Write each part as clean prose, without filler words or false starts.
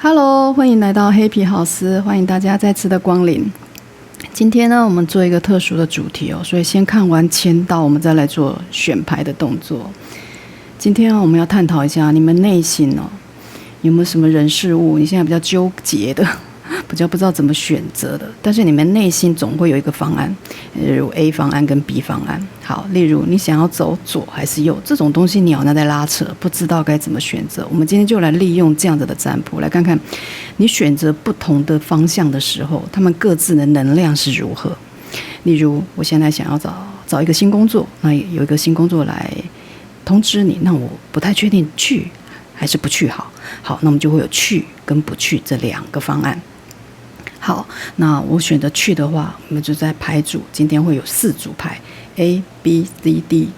Hello，欢迎来到黑皮好思，欢迎大家再次的光临。今天呢，我们做一个特殊的主题哦，所以先看完签到，我们再来做选牌的动作。今天我们要探讨一下你们内心哦，有没有什么人事物你现在比较纠结的，比较不知道怎么选择的，但是你们内心总会有一个方案，例如 A 方案跟 B 方案。好，例如你想要走左还是右，这种东西你好像在拉扯，不知道该怎么选择。我们今天就来利用这样子的占卜，来看看你选择不同的方向的时候，他们各自的能量是如何。例如，我现在想要找一个新工作，那有一个新工作来通知你，那我不太确定去还是不去好。好，那我们就会有去跟不去这两个方案。好，那我选择去的话，我们就在牌组，今天会有4组牌 A、B、C、D，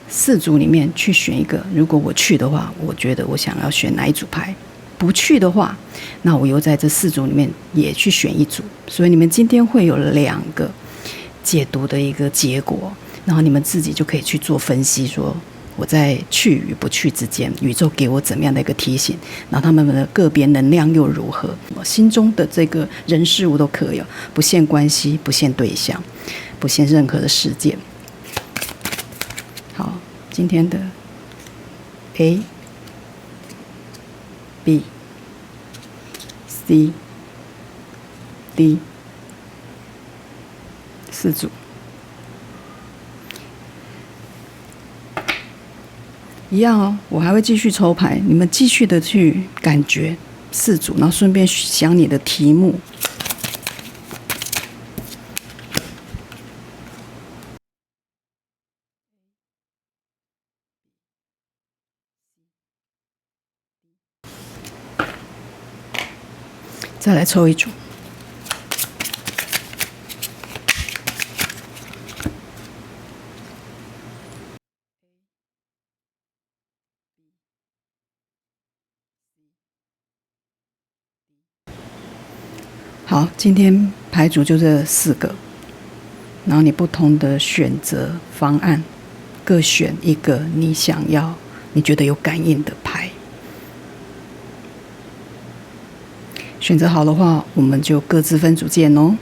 4组里面去选一个。如果我去的话，我觉得我想要选哪一组牌；不去的话，那我又在这4组里面也去选一组。所以你们今天会有2个解读的一个结果，然后你们自己就可以去做分析，说我在去与不去之间，宇宙给我怎么样的一个提醒，然后他们的个别能量又如何，我心中的这个人事物都可以，不限关系，不限对象，不限任何的事件。好，今天的 A、B、C、D 4组。一样哦，我还会继续抽牌，你们继续的去感觉4组，然后顺便想你的题目。再来抽一组。好，今天牌组就这4个，然后你不同的选择方案，各选一个你想要、你觉得有感应的牌。选择好的话，我们就各自分组见哦。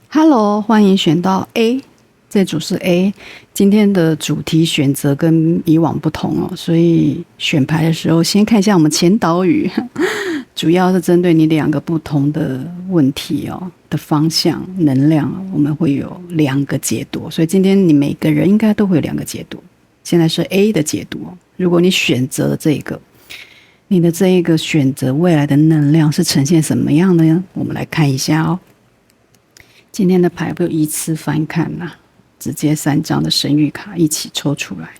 Hello， 欢迎选到 A， 这组是 A。今天的主题选择跟以往不同哦，所以选牌的时候先看一下我们前导语。主要是针对你2个不同的问题哦的方向能量，我们会有2个解读，所以今天你每个人应该都会有2个解读。现在是 A 的解读，如果你选择了这个，你的这一个选择未来的能量是呈现什么样的呢？我们来看一下哦。今天的牌不有依次翻看啦，直接3张的神谕卡一起抽出来，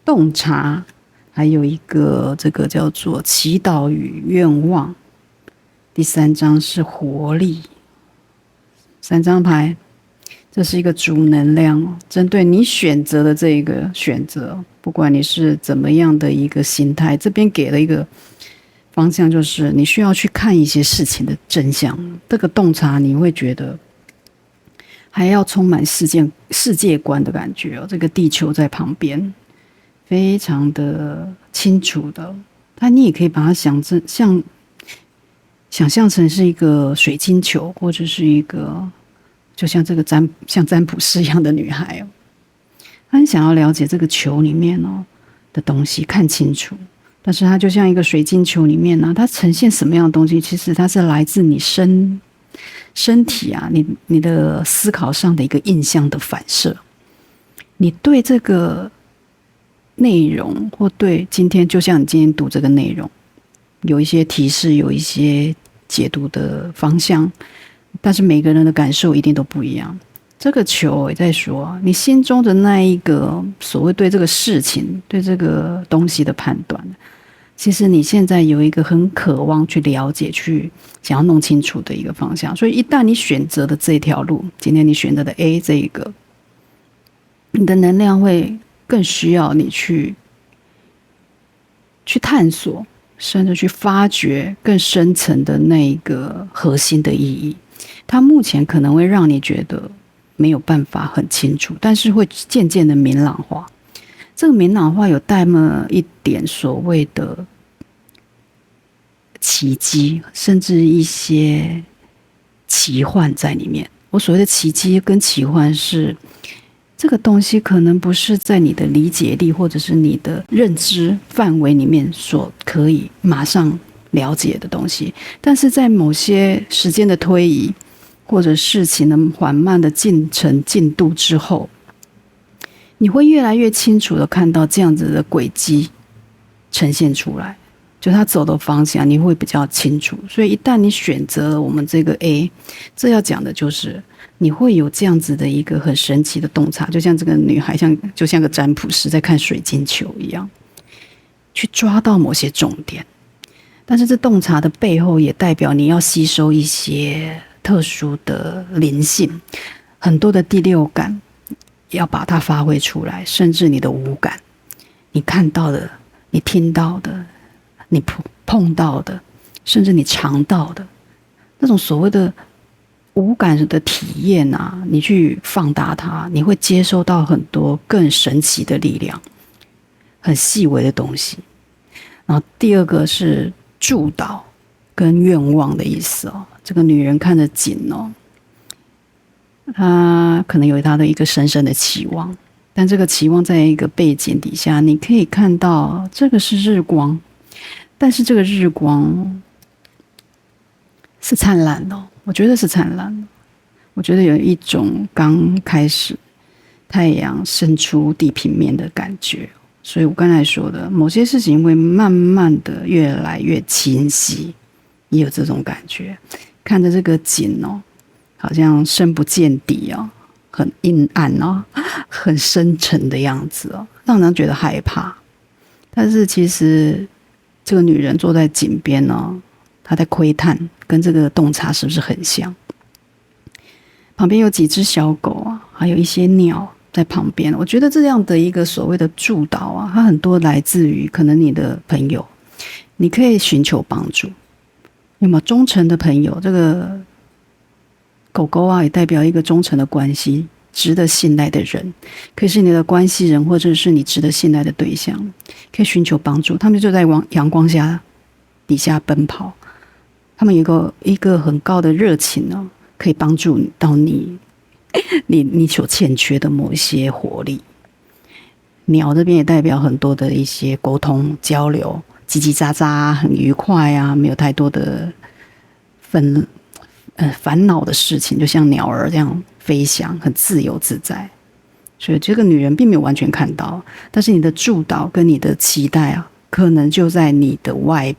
洞察。还有一个这个叫做祈祷与愿望，第3张是活力。3张牌，这是一个主能量，针对你选择的这一个选择，不管你是怎么样的一个心态，这边给了一个方向，就是你需要去看一些事情的真相。这个洞察你会觉得还要充满世界观的感觉哦，这个地球在旁边。非常的清楚的，但你也可以把它想象成是一个水晶球，或者是一个就像这个像占卜师一样的女孩哦。她很想要了解这个球里面哦的东西，看清楚。但是它就像一个水晶球里面呢，它呈现什么样的东西，其实它是来自你身体啊，你的思考上的一个印象的反射。你对这个内容，或对今天，就像你今天读这个内容，有一些提示，有一些解读的方向，但是每个人的感受一定都不一样。这个球也在说，你心中的那一个所谓对这个事情、对这个东西的判断，其实你现在有一个很渴望去了解、去想要弄清楚的一个方向。所以一旦你选择的这条路，今天你选择的 A 这一个，你的能量会更需要你去探索，甚至去发掘更深层的那一个核心的意义。它目前可能会让你觉得没有办法很清楚，但是会渐渐的明朗化。这个明朗化有带那么一点所谓的奇迹，甚至一些奇幻在里面。我所谓的奇迹跟奇幻是，这个东西可能不是在你的理解力或者是你的认知范围里面所可以马上了解的东西，但是在某些时间的推移或者事情的缓慢的进程进度之后，你会越来越清楚的看到这样子的轨迹呈现出来，就他走的方向你会比较清楚。所以一旦你选择了我们这个 A， 这要讲的就是你会有这样子的一个很神奇的洞察，就像这个女孩就像个占卜师在看水晶球一样，去抓到某些重点。但是这洞察的背后也代表你要吸收一些特殊的灵性，很多的第六感要把它发挥出来，甚至你的五感，你看到的，你听到的，你碰到的，甚至你尝到的那种所谓的五感的体验啊，你去放大它，你会接收到很多更神奇的力量，很细微的东西。然后第二个是祝祷跟愿望的意思哦。这个女人看着景哦，她可能有她的一个深深的期望，但这个期望在一个背景底下，你可以看到这个是日光，但是这个日光是灿烂的，我觉得是灿烂的。我觉得有一种刚开始太阳升出地平面的感觉。所以我刚才说的某些事情会慢慢的越来越清晰，也有这种感觉。看着这个景哦，好像深不见底哦，很阴暗哦，很深沉的样子哦，让人觉得害怕。但是其实这个女人坐在井边哦，她在窥探，跟这个洞察是不是很像？旁边有几只小狗啊，还有一些鸟在旁边。我觉得这样的一个所谓的助导啊，它很多来自于可能你的朋友，你可以寻求帮助。有没有忠诚的朋友？这个狗狗啊，也代表一个忠诚的关系，值得信赖的人，可以是你的关系人，或者是你值得信赖的对象，可以寻求帮助。他们就在阳光下底下奔跑，他们有一个很高的热情哦，可以帮助到你所欠缺的某一些活力。鸟这边也代表很多的一些沟通交流，叽叽喳喳，很愉快啊，没有太多的烦恼的事情，就像鸟儿这样飞翔，很自由自在。所以这个女人并没有完全看到，但是你的祝祷跟你的期待啊，可能就在你的外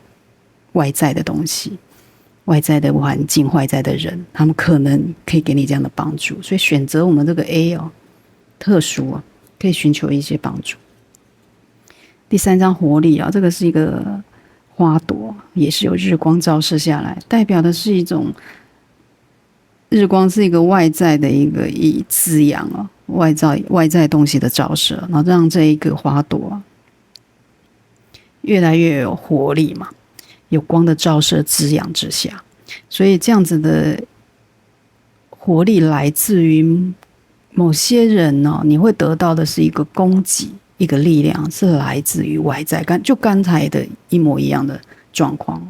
在的东西。外在的环境，外在的人，他们可能可以给你这样的帮助，所以选择我们这个 A 哦，特殊啊，可以寻求一些帮助。第三张活力啊，这个是一个花朵，也是有日光照射下来，代表的是一种日光是一个外在的一个滋养啊，外在东西的照射，然后让这一个花朵啊越来越有活力嘛。有光的照射滋养之下，所以这样子的活力来自于某些人哦，你会得到的是一个供给，一个力量，是来自于外在，就刚才的一模一样的状况。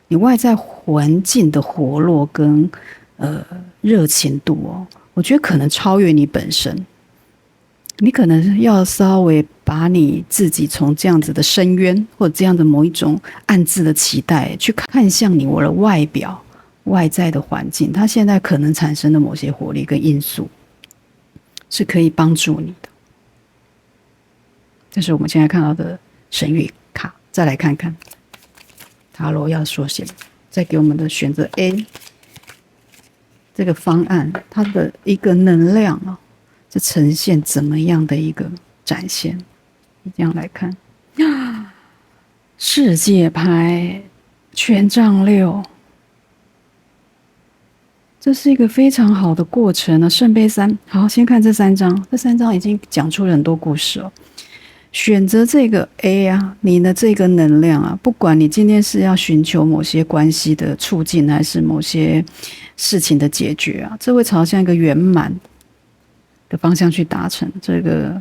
你外在环境的活络跟热情度哦，我觉得可能超越你本身。你可能要稍微把你自己从这样子的深渊，或者这样的某一种暗自的期待，去看向你我的外表、外在的环境，它现在可能产生的某些活力跟因素，是可以帮助你的。这是我们现在看到的神谕卡。再来看看塔罗要说些，再给我们的选择 A 这个方案，它的一个能量啊。这呈现怎么样的一个展现？你这样来看，世界牌权杖6，这是一个非常好的过程啊。圣杯3，好，先看这3张，这3张已经讲出了很多故事了。选择这个 A 啊，你的这个能量啊，不管你今天是要寻求某些关系的促进，还是某些事情的解决啊，这会朝向一个圆满的方向去达成。这个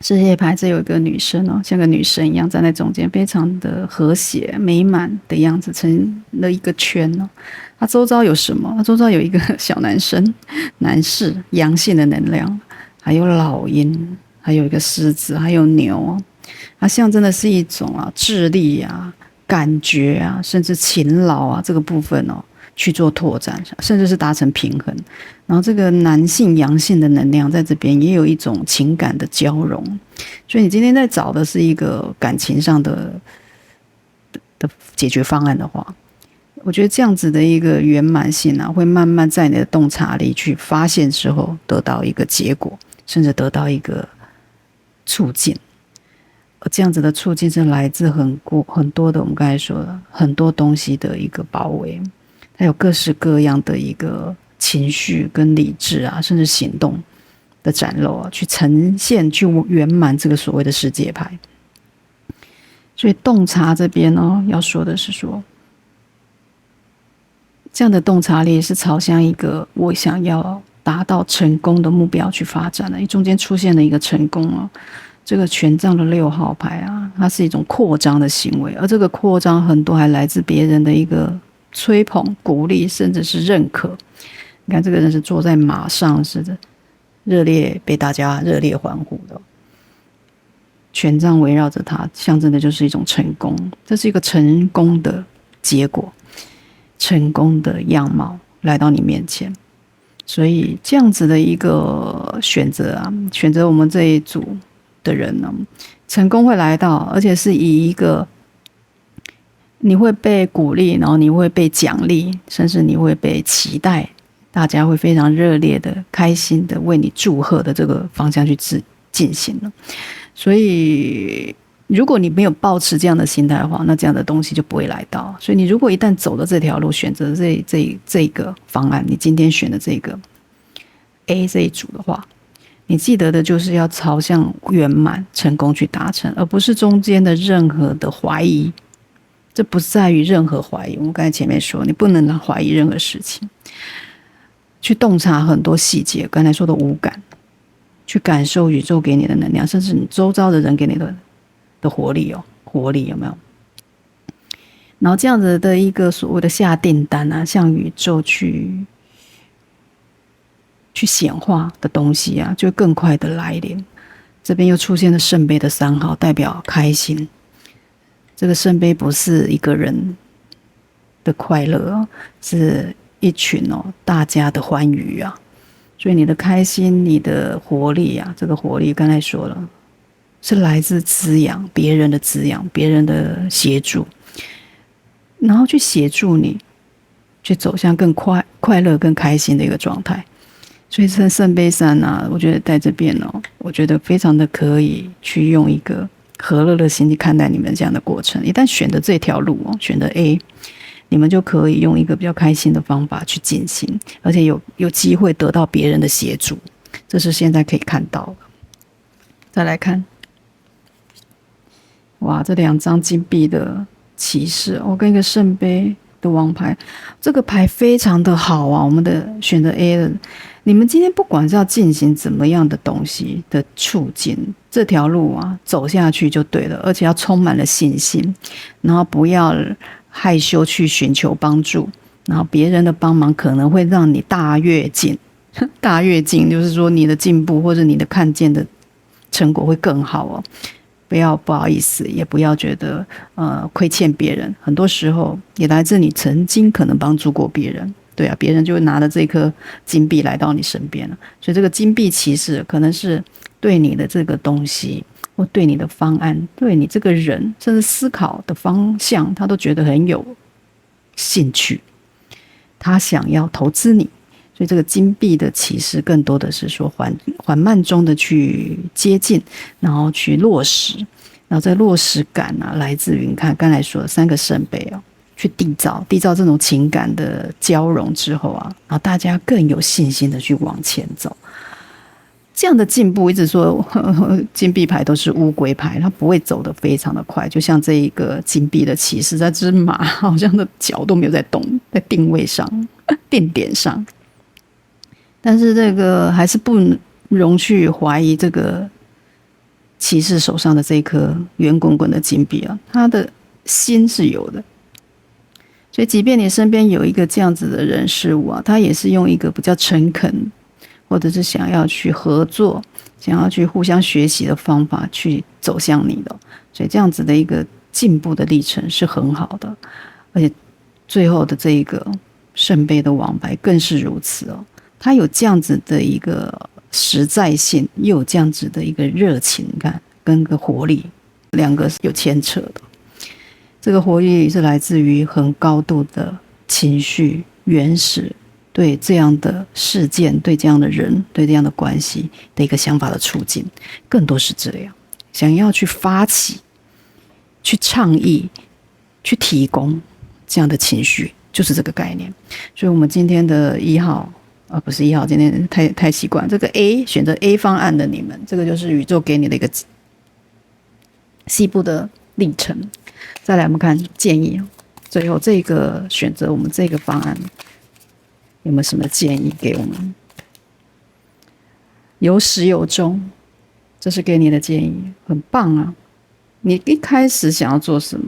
世界牌这有一个女生哦，像个女神一样站在中间，非常的和谐美满的样子，成了一个圈哦。她周遭有什么？她周遭有一个小男生，男士阳性的能量，还有老鹰，还有一个狮子，还有牛。它象征的是一种智力啊、感觉啊，甚至勤劳啊这个部分哦，去做拓展，甚至是达成平衡。然后这个男性阳性的能量在这边也有一种情感的交融，所以你今天在找的是一个感情上的解决方案的话，我觉得这样子的一个圆满性啊，会慢慢在你的洞察力去发现之后，得到一个结果，甚至得到一个促进。而这样子的促进是来自很多的我们刚才说的很多东西的一个包围，它有各式各样的一个情绪跟理智啊，甚至行动的展露啊，去呈现去圆满这个所谓的世界牌。所以洞察这边呢，要说的是说，这样的洞察力是朝向一个我想要达到成功的目标去发展的。因为中间出现了一个成功哦，这个权杖的6号牌啊，它是一种扩张的行为，而这个扩张很多还来自别人的一个吹捧、鼓励，甚至是认可。你看这个人是坐在马上，是的，被大家热烈欢呼的。权杖围绕着他，象征的就是一种成功，这是一个成功的结果，成功的样貌来到你面前。所以这样子的一个选择啊，选择我们这一组的人呢，成功会来到，而且是以一个你会被鼓励，然后你会被奖励，甚至你会被期待，大家会非常热烈的、开心的为你祝贺的这个方向去进行了。所以如果你没有抱持这样的心态的话，那这样的东西就不会来到。所以你如果一旦走了这条路，选择这个方案，你今天选的这个 A 这一组的话，你记得的就是要朝向圆满成功去达成，而不是中间的任何的怀疑。这不在于任何怀疑，我们刚才前面说，你不能怀疑任何事情，去洞察很多细节，刚才说的五感，去感受宇宙给你的能量，甚至你周遭的人给你的活力哦，活力有没有？然后这样子的一个所谓的下订单啊，向宇宙去显化的东西啊，就更快的来临。这边又出现了圣杯的3号，代表开心。这个圣杯不是一个人的快乐哦，是一群大家的欢愉啊。所以你的开心，你的活力啊，这个活力刚才说了，是来自滋养别人的滋养，别人的协助，然后去协助你去走向更快乐、更开心的一个状态。所以圣杯3啊，我觉得在这边我觉得非常的可以去用一个和乐的心去看待你们这样的过程。一旦选择这条路选择 A，你们就可以用一个比较开心的方法去进行，而且有机会得到别人的协助，这是现在可以看到的。再来看，哇，这2张金币的骑士，跟一个圣杯的王牌，这个牌非常的好啊。我们的选择 A 的，你们今天不管是要进行怎么样的东西的促进，这条路啊走下去就对了，而且要充满了信心，然后不要害羞去寻求帮助，然后别人的帮忙可能会让你大跃进，大跃进就是说你的进步或者你的看见的成果会更好哦。不好意思，也不要觉得亏欠别人，很多时候也来自你曾经可能帮助过别人。对啊，别人就会拿着这颗金币来到你身边了。所以这个金币骑士可能是对你的这个东西，或对你的方案，对你这个人，甚至思考的方向，他都觉得很有兴趣，他想要投资你。所以这个金币的骑士更多的是说缓慢中的去接近，然后去落实，然后这落实感啊，来自于你看刚才说的3个圣杯去缔造这种情感的交融之后啊，然后大家更有信心的去往前走。这样的进步，一直说金币牌都是乌龟牌，它不会走得非常的快，就像这一个金币的骑士，这只马好像的脚都没有在动，在定位上、定点上。但是这个还是不容去怀疑这个骑士手上的这一颗圆滚滚的金币啊，他的心是有的。所以即便你身边有一个这样子的人事物啊，他也是用一个比较诚恳，或者是想要去合作，想要去互相学习的方法去走向你的。所以这样子的一个进步的历程是很好的。而且最后的这一个圣杯的王牌更是如此哦，它有这样子的一个实在性，又有这样子的一个热情感跟个活力，两个是有牵扯的。这个活力是来自于很高度的情绪原始，对这样的事件，对这样的人，对这样的关系的一个想法的促进，更多是这样，想要去发起，去倡议，去提供这样的情绪，就是这个概念。所以我们今天的1号不是1号，今天太习惯这个 A， 选择 A 方案的你们，这个就是宇宙给你的一个西部的历程。再来我们看建议，最后这个选择我们这个方案有没有什么建议给我们？有始有终，这是给你的建议，很棒啊！你一开始想要做什么，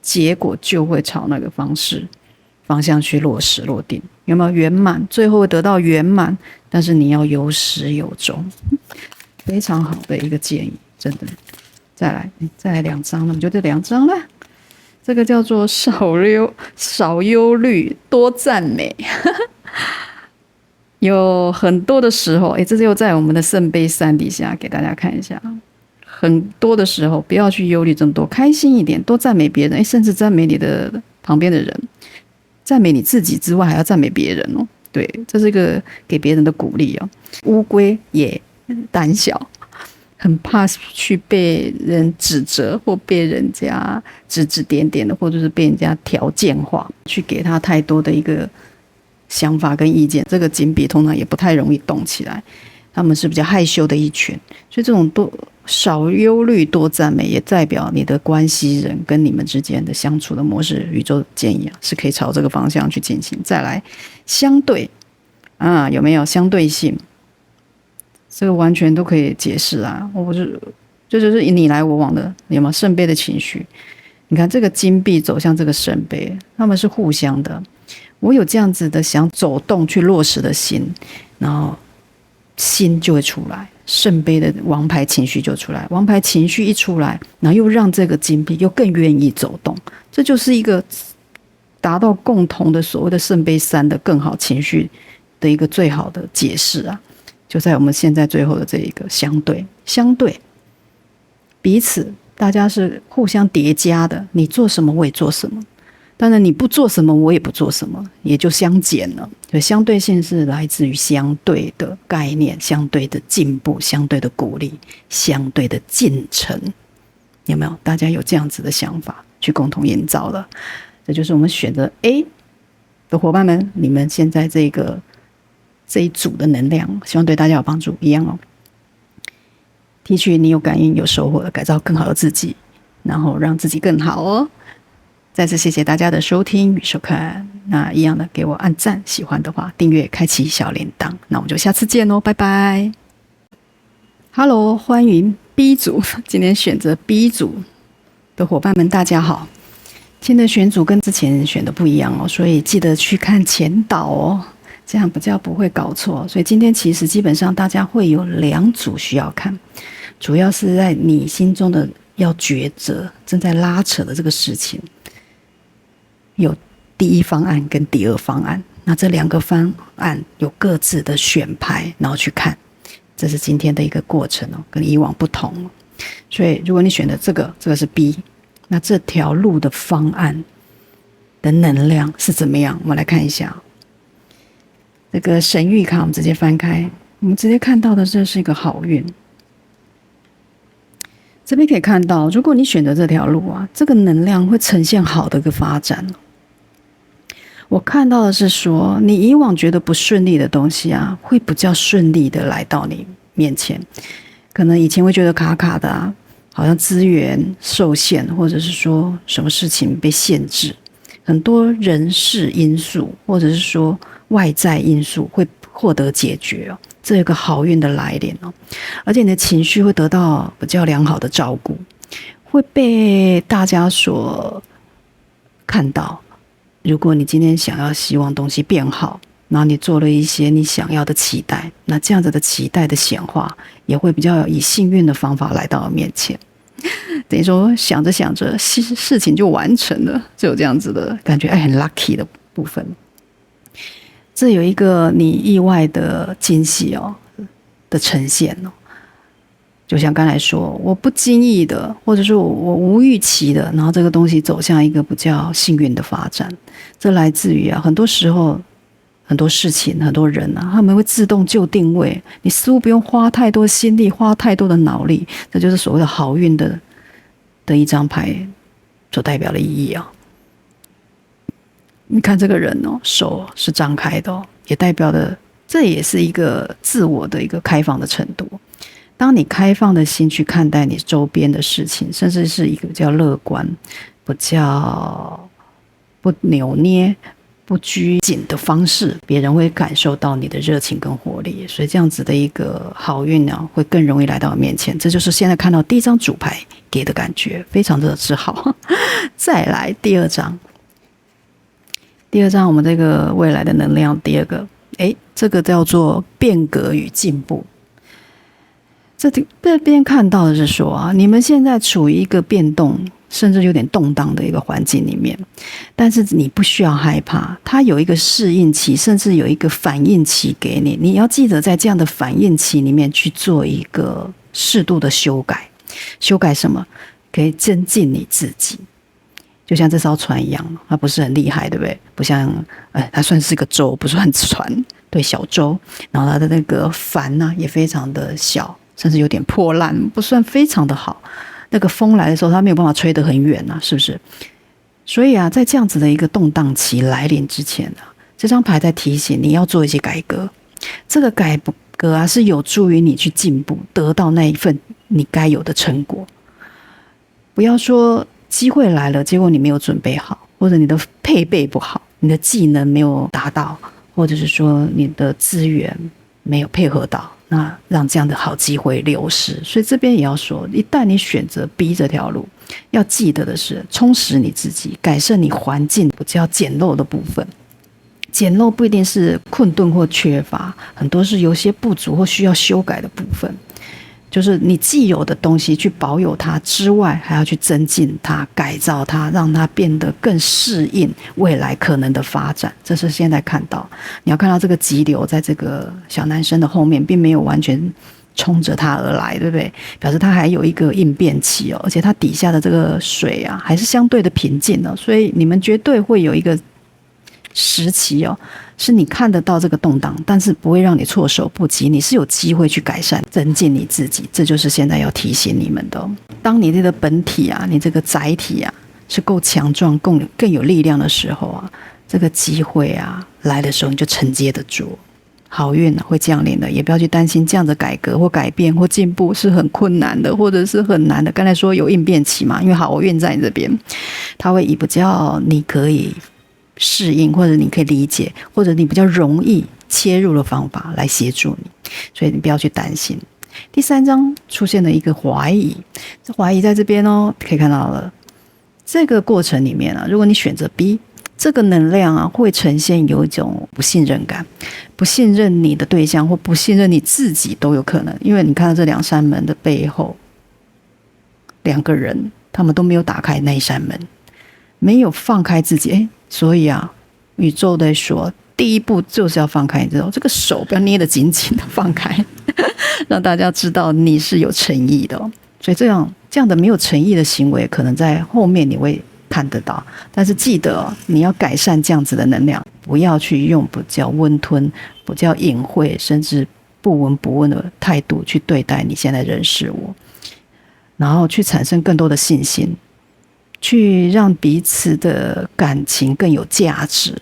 结果就会朝那个方向去落实落定，有没有圆满？最后会得到圆满，但是你要有始有终，非常好的一个建议，真的。再来2张，那么就这2张了。这个叫做少忧虑，多赞美。有很多的时候，这就在我们的圣杯3底下给大家看一下。很多的时候，不要去忧虑这么多，开心一点，多赞美别人，甚至赞美你的旁边的人，赞美你自己之外，还要赞美别人哦。对，这是一个给别人的鼓励哦。乌龟也胆小。很怕去被人指责或被人家指指点点的，或者是被人家条件化，去给他太多的一个想法跟意见。这个金币通常也不太容易动起来，他们是比较害羞的一群。所以这种少忧虑多赞美，也代表你的关系人跟你们之间的相处的模式，宇宙建议是可以朝这个方向去进行。再来相对有没有相对性？这个完全都可以解释啊！这就是你来我往的，有没有圣杯的情绪？你看这个金币走向这个圣杯，他们是互相的。我有这样子的想走动去落实的心，然后心就会出来，圣杯的王牌情绪就出来。王牌情绪一出来，然后又让这个金币又更愿意走动，这就是一个达到共同的所谓的圣杯3的更好情绪的一个最好的解释啊！就在我们现在最后的这一个相对彼此，大家是互相叠加的，你做什么我也做什么，当然你不做什么我也不做什么，也就相减了。所以相对性是来自于相对的概念，相对的进步，相对的鼓励，相对的进程。有没有大家有这样子的想法去共同营造的？这就是我们选择 A 的伙伴们，你们现在这一组的能量，希望对大家有帮助。一样哦，提取你有感应有收获的，改造更好的自己，然后让自己更好哦。再次谢谢大家的收听与收看，那一样的给我按赞，喜欢的话订阅，开启小铃铛。那我们就下次见哦，拜拜。Hello， 欢迎 B 组，今天选择 B 组的伙伴们，大家好。今天的选组跟之前选的不一样哦，所以记得去看前导哦。这样比较不会搞错，所以今天其实基本上大家会有2组需要看，主要是在你心中的要抉择正在拉扯的这个事情，有第一方案跟第二方案，那这2个方案有各自的选牌，然后去看，这是今天的一个过程哦，跟以往不同。所以如果你选的这个是 B， 那这条路的方案的能量是怎么样？我们来看一下。这个神谕卡我们直接翻开，我们直接看到的这是一个好运。这边可以看到，如果你选择这条路啊，这个能量会呈现好的一个发展。我看到的是说，你以往觉得不顺利的东西啊，会比较顺利的来到你面前。可能以前会觉得卡卡的啊，好像资源受限，或者是说什么事情被限制，很多人事因素，或者是说外在因素会获得解决哦。这个好运的来临哦，而且你的情绪会得到比较良好的照顾，会被大家所看到。如果你今天想要希望东西变好，然后你做了一些你想要的期待，那这样子的期待的显化也会比较以幸运的方法来到面前。等于说想着想着事情就完成了，就有这样子的感觉，很 lucky 的部分。这有一个你意外的惊喜的呈现就像刚才说，我不经意的，或者说我无预期的，然后这个东西走向一个比较幸运的发展。这来自于很多时候很多事情很多人他们会自动就定位，你似乎不用花太多心力花太多的脑力，这就是所谓的好运的一张牌所代表的意义你看这个人手是张开的也代表的这也是一个自我的一个开放的程度。当你开放的心去看待你周边的事情，甚至是一个比较乐观比较不扭捏不拘谨的方式，别人会感受到你的热情跟活力，所以这样子的一个好运会更容易来到面前。这就是现在看到第一张主牌给的感觉，非常的自豪。再来第二张我们这个未来的能量，第二个这个叫做变革与进步。这边看到的是说你们现在处于一个变动甚至有点动荡的一个环境里面，但是你不需要害怕，它有一个适应期，甚至有一个反应期给你。你要记得在这样的反应期里面去做一个适度的修改。修改什么？可以增进你自己。就像这艘船一样，它不是很厉害，对不对？不像它算是个舟，不算船，对，小舟。然后它的那个帆也非常的小，甚至有点破烂，不算非常的好。那个风来的时候，它没有办法吹得很远是不是？所以在这样子的一个动荡期来临之前这张牌在提醒你要做一些改革。这个改革是有助于你去进步，得到那一份你该有的成果。不要说机会来了，结果你没有准备好，或者你的配备不好，你的技能没有达到，或者是说你的资源没有配合到，那让这样的好机会流失。所以这边也要说，一旦你选择 B 这条路，要记得的是充实你自己，改善你环境比较简陋的部分。简陋不一定是困顿或缺乏，很多是有些不足或需要修改的部分。就是你既有的东西去保有它之外，还要去增进它，改造它，让它变得更适应未来可能的发展。这是现在看到，你要看到这个急流在这个小男生的后面并没有完全冲着他而来，对不对？表示他还有一个应变期而且他底下的这个水还是相对的平静所以你们绝对会有一个时期是你看得到这个动荡，但是不会让你措手不及，你是有机会去改善增进你自己。这就是现在要提醒你们的当你这个本体你这个载体是够强壮更有力量的时候这个机会来的时候你就承接得住，好运会降临的。也不要去担心这样的改革或改变或进步是很困难的，或者是很难的。刚才说有应变期嘛，因为好运在你这边，它会以比较你可以适应，或者你可以理解，或者你比较容易切入的方法来协助你，所以你不要去担心。第三章出现了一个怀疑，这怀疑在这边可以看到了。这个过程里面如果你选择 B， 这个能量会呈现有一种不信任感，不信任你的对象或不信任你自己都有可能。因为你看到这两扇门的背后，两个人他们都没有打开那一扇门，没有放开自己所以宇宙在说第一步就是要放开这个手，不要捏得紧紧的放开让大家知道你是有诚意的所以这样的没有诚意的行为可能在后面你会看得到，但是记得你要改善这样子的能量，不要去用比较温吞比较隐晦甚至不闻不问的态度去对待你现在人事物，然后去产生更多的信心，去让彼此的感情更有价值。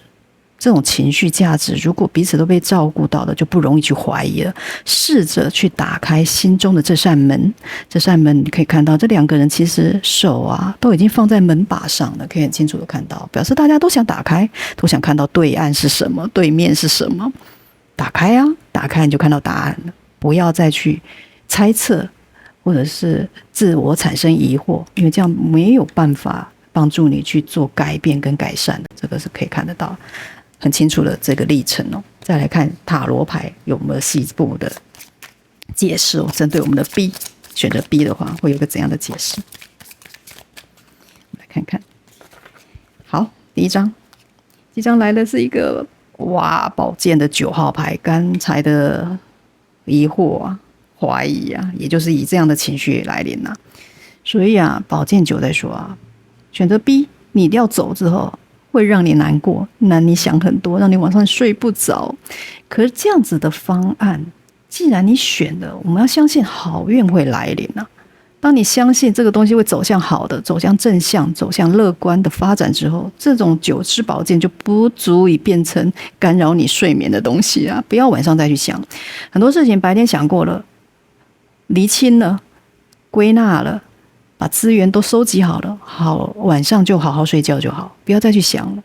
这种情绪价值如果彼此都被照顾到的，就不容易去怀疑了。试着去打开心中的这扇门，这扇门你可以看到这两个人其实手都已经放在门把上了，可以很清楚的看到，表示大家都想打开，都想看到对岸是什么，对面是什么。打开啊，打开你就看到答案了。不要再去猜测或者是自我产生疑惑，因为这样没有办法帮助你去做改变跟改善的。这个是可以看得到很清楚的这个历程哦。再来看塔罗牌有没有细部的解释哦，针对我们的 B， 选择 B 的话会有个怎样的解释？来看看。好，第一张来的是一个宝剑的9号牌，刚才的疑惑啊、怀疑啊，也就是以这样的情绪来临啊。所以啊，宝剑9在说啊，选择 B， 你一定要走之后，会让你难过，让你想很多，让你晚上睡不着。可是这样子的方案，既然你选了，我们要相信好运会来临啊。当你相信这个东西会走向好的、走向正向、走向乐观的发展之后，这种9支宝剑就不足以变成干扰你睡眠的东西啊！不要晚上再去想很多事情，白天想过了，厘清了、归纳了，把资源都收集好了，好，晚上就好好睡觉就好，不要再去想了，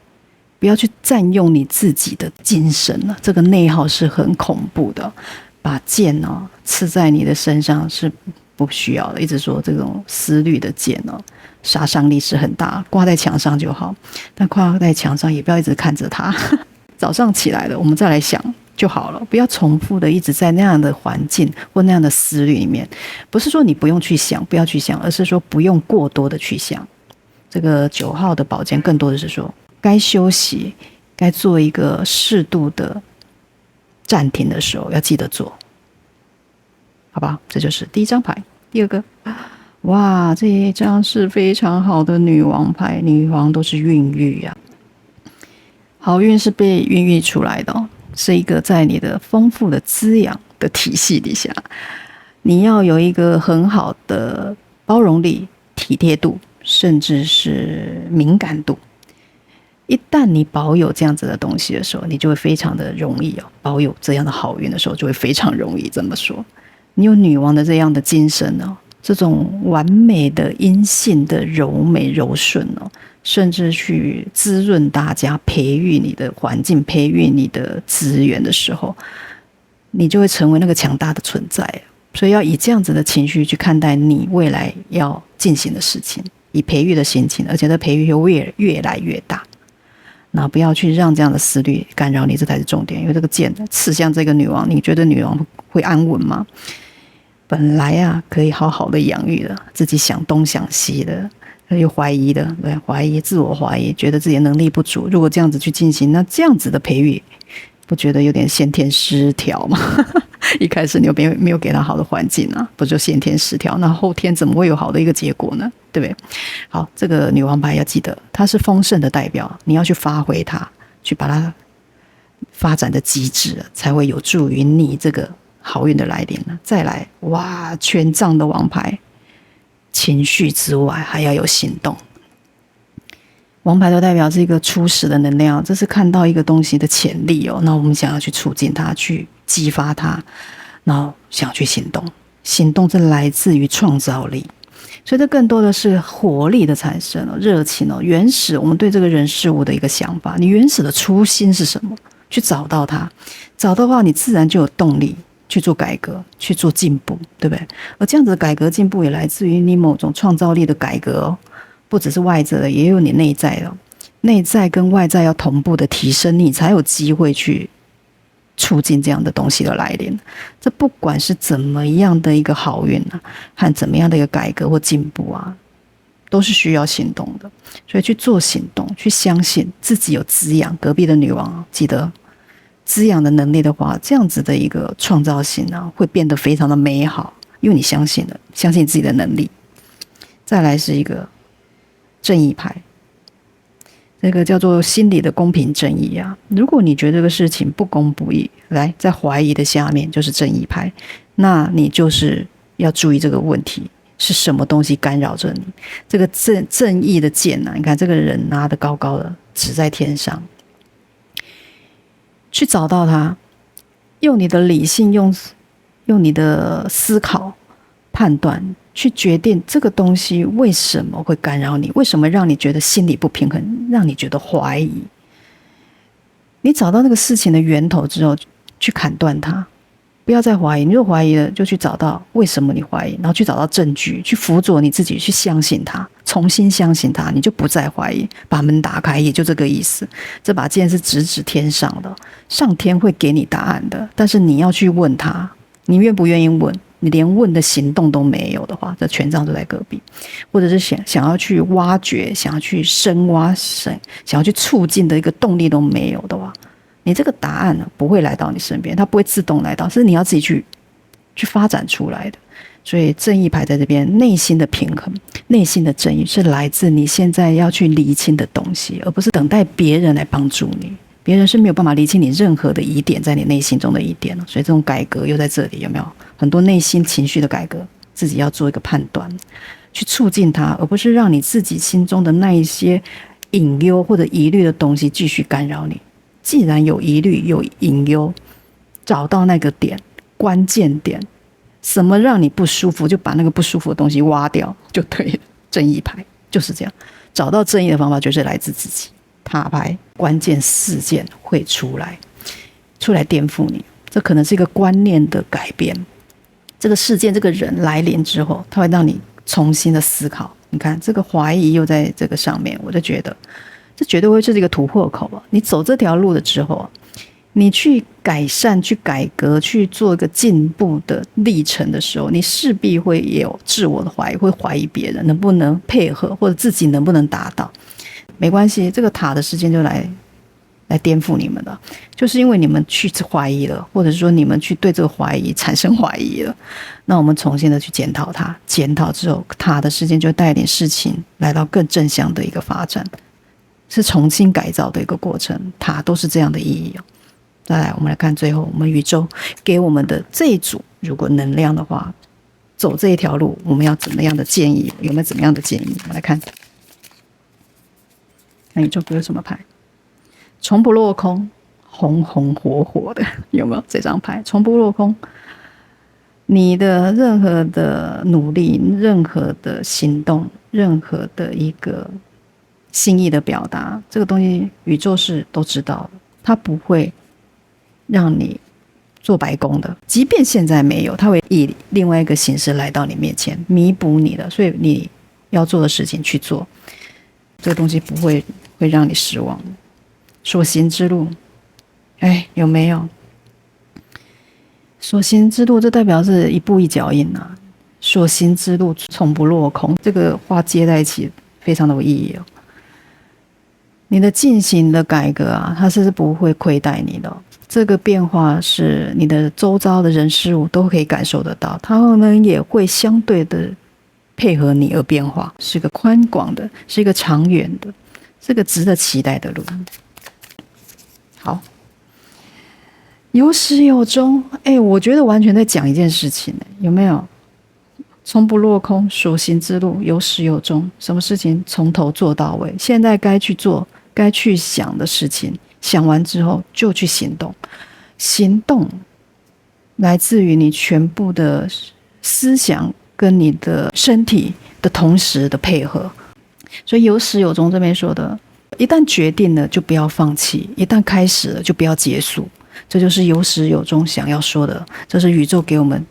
不要去占用你自己的精神了。这个内耗是很恐怖的，把剑刺在你的身上是不需要的。一直说这种思虑的剑杀伤力是很大，挂在墙上就好，但挂在墙上也不要一直看着它。早上起来了，我们再来想就好了，不要重复的一直在那样的环境或那样的思虑里面。不是说你不用去想，不要去想，而是说不用过多的去想。这个9号的宝剑更多的是说，该休息，该做一个适度的暂停的时候，要记得做。好吧，这就是第一张牌。第二个，哇，这一张是非常好的女王牌，女王都是孕育啊，好运是被孕育出来的是一个在你的丰富的滋养的体系底下，你要有一个很好的包容力、体贴度，甚至是敏感度。一旦你保有这样子的东西的时候，你就会非常的容易保有这样的好运的时候，就会非常容易。这么说，你有女王的这样的精神这种完美的阴性的柔美柔顺甚至去滋润大家，培育你的环境，培育你的资源的时候，你就会成为那个强大的存在。所以要以这样子的情绪去看待你未来要进行的事情，以培育的心情，而且这培育会越来越大。那不要去让这样的思虑干扰你，这才是重点。因为这个剑刺向这个女王，你觉得女王会安稳吗？本来可以好好的养育的，自己想东想西的，又怀疑的，对，怀疑，自我怀疑，觉得自己的能力不足。如果这样子去进行，那这样子的培育，不觉得有点先天失调吗？一开始你又没有给他好的环境不就先天失调？那后天怎么会有好的一个结果呢？对不对？好，这个女王牌要记得，它是丰盛的代表，你要去发挥它，去把它发展的极致，才会有助于你这个好运的来临。再来，哇，权杖的王牌，情绪之外还要有行动。王牌都代表是一个初始的能量，这是看到一个东西的潜力那我们想要去促进它，去激发它，然后想要去行动。行动是来自于创造力，所以这更多的是活力的产生热情原始我们对这个人事物的一个想法。你原始的初心是什么？去找到它，找到的话，你自然就有动力去做改革，去做进步，对不对？而这样子的改革进步也来自于你某种创造力的改革不只是外在的，也有你内在的。内在跟外在要同步的提升，你才有机会去促进这样的东西的来临。这不管是怎么样的一个好运和怎么样的一个改革或进步都是需要行动的。所以去做行动，去相信自己有滋养。隔壁的女王记得滋养的能力的话，这样子的一个创造性会变得非常的美好，因为你相信了，相信自己的能力。再来是一个正义牌，这个叫做心理的公平正义如果你觉得这个事情不公不义，来，在怀疑的下面就是正义牌，那你就是要注意这个问题是什么东西干扰着你。这个正义的剑你看这个人拿得高高的，指在天上，去找到它，用你的理性，用你的思考判断去决定这个东西为什么会干扰你，为什么让你觉得心理不平衡，让你觉得怀疑。你找到那个事情的源头之后，去砍断它，不要再怀疑。你如果怀疑了，就去找到为什么你怀疑，然后去找到证据，去辅佐你自己去相信它，重新相信它，你就不再怀疑，把门打开，也就这个意思。这把剑是直指天上的，上天会给你答案的，但是你要去问他，你愿不愿意问？你连问的行动都没有的话，这权杖就在隔壁，或者是想要去挖掘、想要去深挖、想要去促进的一个动力都没有的话，你这个答案呢不会来到你身边，它不会自动来到，是你要自己去发展出来的。所以正义牌在这边，内心的平衡、内心的正义是来自你现在要去厘清的东西，而不是等待别人来帮助你。别人是没有办法厘清你任何的疑点，在你内心中的疑点，所以这种改革又在这里，有没有很多内心情绪的改革？自己要做一个判断，去促进它，而不是让你自己心中的那一些隐忧或者疑虑的东西继续干扰你。既然有疑虑、有隐忧，找到那个点、关键点，什么让你不舒服，就把那个不舒服的东西挖掉就对了。正义牌就是这样，找到正义的方法就是来自自己。塔牌关键事件会出来颠覆你，这可能是一个观念的改变。这个事件、这个人来临之后，它会让你重新的思考。你看，这个怀疑又在这个上面，我就觉得这绝对会是一个突破口啊！你走这条路了之后，你去改善、去改革、去做一个进步的历程的时候，你势必会也有自我的怀疑，会怀疑别人能不能配合，或者自己能不能达到。没关系，这个塔的事件就来颠覆你们的，就是因为你们去怀疑了，或者说你们去对这个怀疑产生怀疑了，那我们重新的去检讨它，检讨之后，塔的事件就带领事情来到更正向的一个发展，是重新改造的一个过程，塔都是这样的意义哦。再来，我们来看最后我们宇宙给我们的这一组，如果能量的话，走这一条路，我们要怎么样的建议？有没有怎么样的建议？我们来看。宇宙给了什么牌？从不落空，红红火火的，有没有这张牌？从不落空，你的任何的努力、任何的行动、任何的一个心意的表达，这个东西宇宙是都知道的，它不会让你做白工的。即便现在没有，它会以另外一个形式来到你面前，弥补你的。所以你要做的事情去做，这个东西不会让你失望。所行之路，有没有？所行之路，这代表是一步一脚印啊。所行之路从不落空，这个话接在一起，非常的有意义哦。你的进行的改革啊，它是不会亏待你的。这个变化是你的周遭的人事物都可以感受得到，他们也会相对的配合你而变化，是个宽广的，是一个长远的，是个值得期待的路。好，有始有终，我觉得完全在讲一件事情，有没有？从不落空，所行之路有始有终，什么事情从头做到尾，现在该去做、该去想的事情，想完之后就去行动。行动来自于你全部的思想跟你的身体的同时的配合，所以有始有终这边说的，一旦决定了就不要放弃，一旦开始了就不要结束，这就是有始有终想要说的，这是宇宙给我们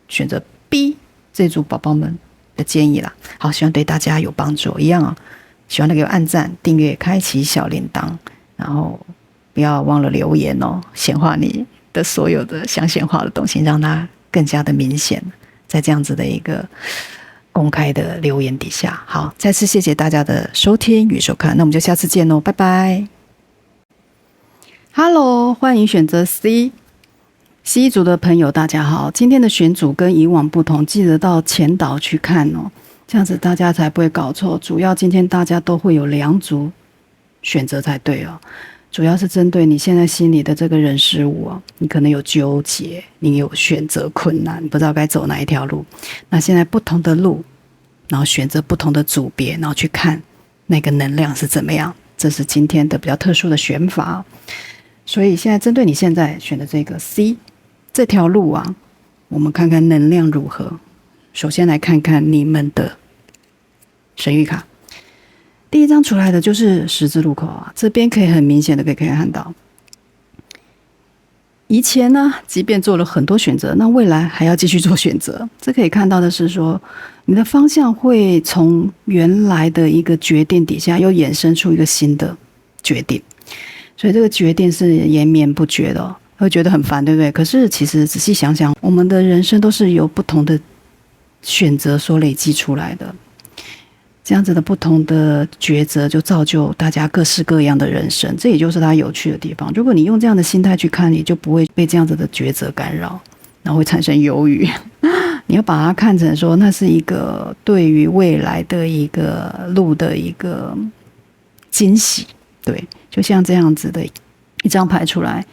选择 B 这组宝宝们的建议啦。好，希望对大家有帮助。一样啊，喜欢的给我按赞、订阅、开启小铃铛，然后不要忘了留言哦，显化你的所有的想显化的东西，让它更加的明显，在这样子的一个公开的留言底下。好，再次谢谢大家的收听与收看，那我们就下次见哦，拜拜。Hello， 欢迎选择 C 组的朋友，大家好。今天的选组跟以往不同，记得到前导去看哦，这样子大家才不会搞错。主要今天大家都会有2组选择才对哦。主要是针对你现在心里的这个人事物哦，你可能有纠结，你有选择困难，不知道该走哪一条路。那现在不同的路，然后选择不同的组别，然后去看那个能量是怎么样。这是今天的比较特殊的选法。所以现在针对你现在选的这个 C 这条路啊，我们看看能量如何。首先来看看你们的神谕卡。第一张出来的就是十字路口啊，这边可以很明显的可以看到，以前呢，即便做了很多选择，那未来还要继续做选择。这可以看到的是说，你的方向会从原来的一个决定底下，又衍生出一个新的决定。所以这个决定是延绵不绝的哦，会觉得很烦，对不对？可是其实仔细想想，我们的人生都是由不同的选择所累积出来的。这样子的不同的抉择，就造就大家各式各样的人生，这也就是它有趣的地方。如果你用这样的心态去看，你就不会被这样子的抉择干扰，然后会产生忧郁。你要把它看成说，那是一个对于未来的一个路的一个惊喜。对，就像这样子的一张牌出来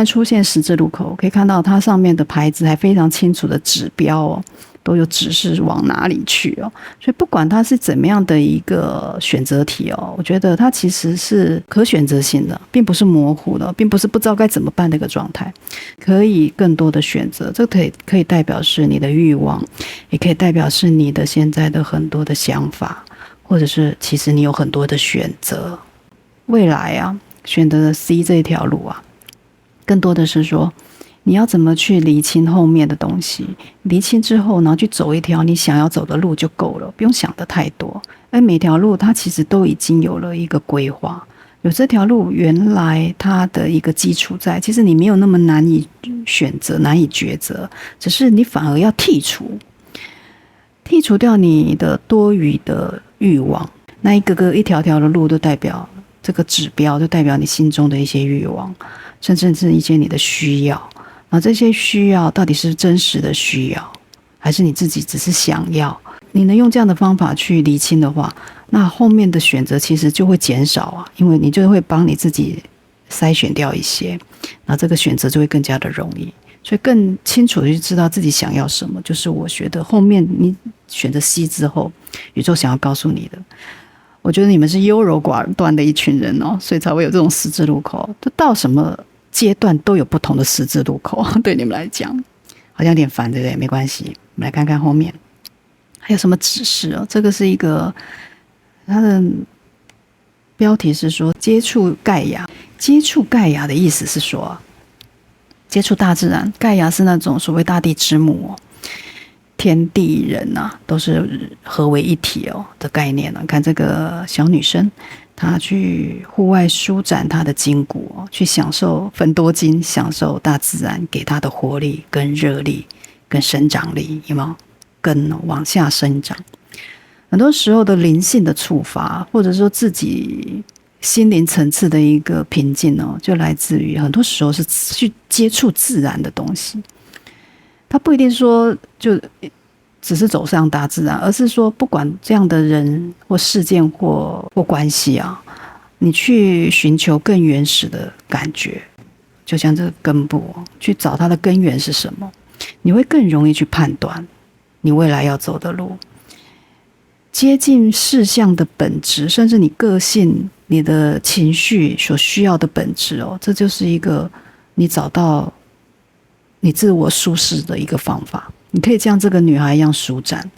出现十字路口，可以看到它上面的牌子还非常清楚的指标哦。都有指示往哪里去哦，所以不管它是怎么样的一个选择题哦，我觉得它其实是可选择性的，并不是模糊的，并不是不知道该怎么办的一个状态，可以更多的选择。这可以代表是你的欲望，也可以代表是你的现在的很多的想法，或者是其实你有很多的选择。未来啊，选择的 C 这一条路啊，更多的是说，你要怎么去厘清后面的东西？厘清之后，然后去走一条你想要走的路就够了，不用想得太多。而每条路它其实都已经有了一个规划，有这条路原来它的一个基础在，其实你没有那么难以选择、难以抉择，只是你反而要剔除掉你的多余的欲望。那一条条的路都代表这个指标，就代表你心中的一些欲望，甚至是一些你的需要。然后这些需要到底是真实的需要，还是你自己只是想要？你能用这样的方法去厘清的话，那后面的选择其实就会减少啊，因为你就会帮你自己筛选掉一些，那这个选择就会更加的容易，所以更清楚的去知道自己想要什么。就是我觉得后面你选择 C 之后，宇宙想要告诉你的。我觉得你们是优柔寡断的一群人哦，所以才会有这种十字路口，就到什么阶段都有不同的十字路口，对你们来讲好像有点烦，对不对？没关系，我们来看看后面还有什么指示哦。这个是一个，它的标题是说接触盖亚。接触盖亚的意思是说，接触大自然。盖亚是那种所谓大地之母哦，天地人啊都是合为一体哦的概念啊。看这个小女生。他去户外舒展他的筋骨，去享受芬多精，享受大自然给他的活力、跟热力、跟生长力，有没有？根往下生长。很多时候的灵性的触发，或者说自己心灵层次的一个平静哦，就来自于很多时候是去接触自然的东西。他不一定说就只是走上大自然，而是说不管这样的人或事件或关系啊，你去寻求更原始的感觉，就像这个根部去找它的根源是什么，你会更容易去判断你未来要走的路，接近事项的本质，甚至你个性、你的情绪所需要的本质哦，这就是一个你找到你自我舒适的一个方法。你可以像这个女孩一样舒展，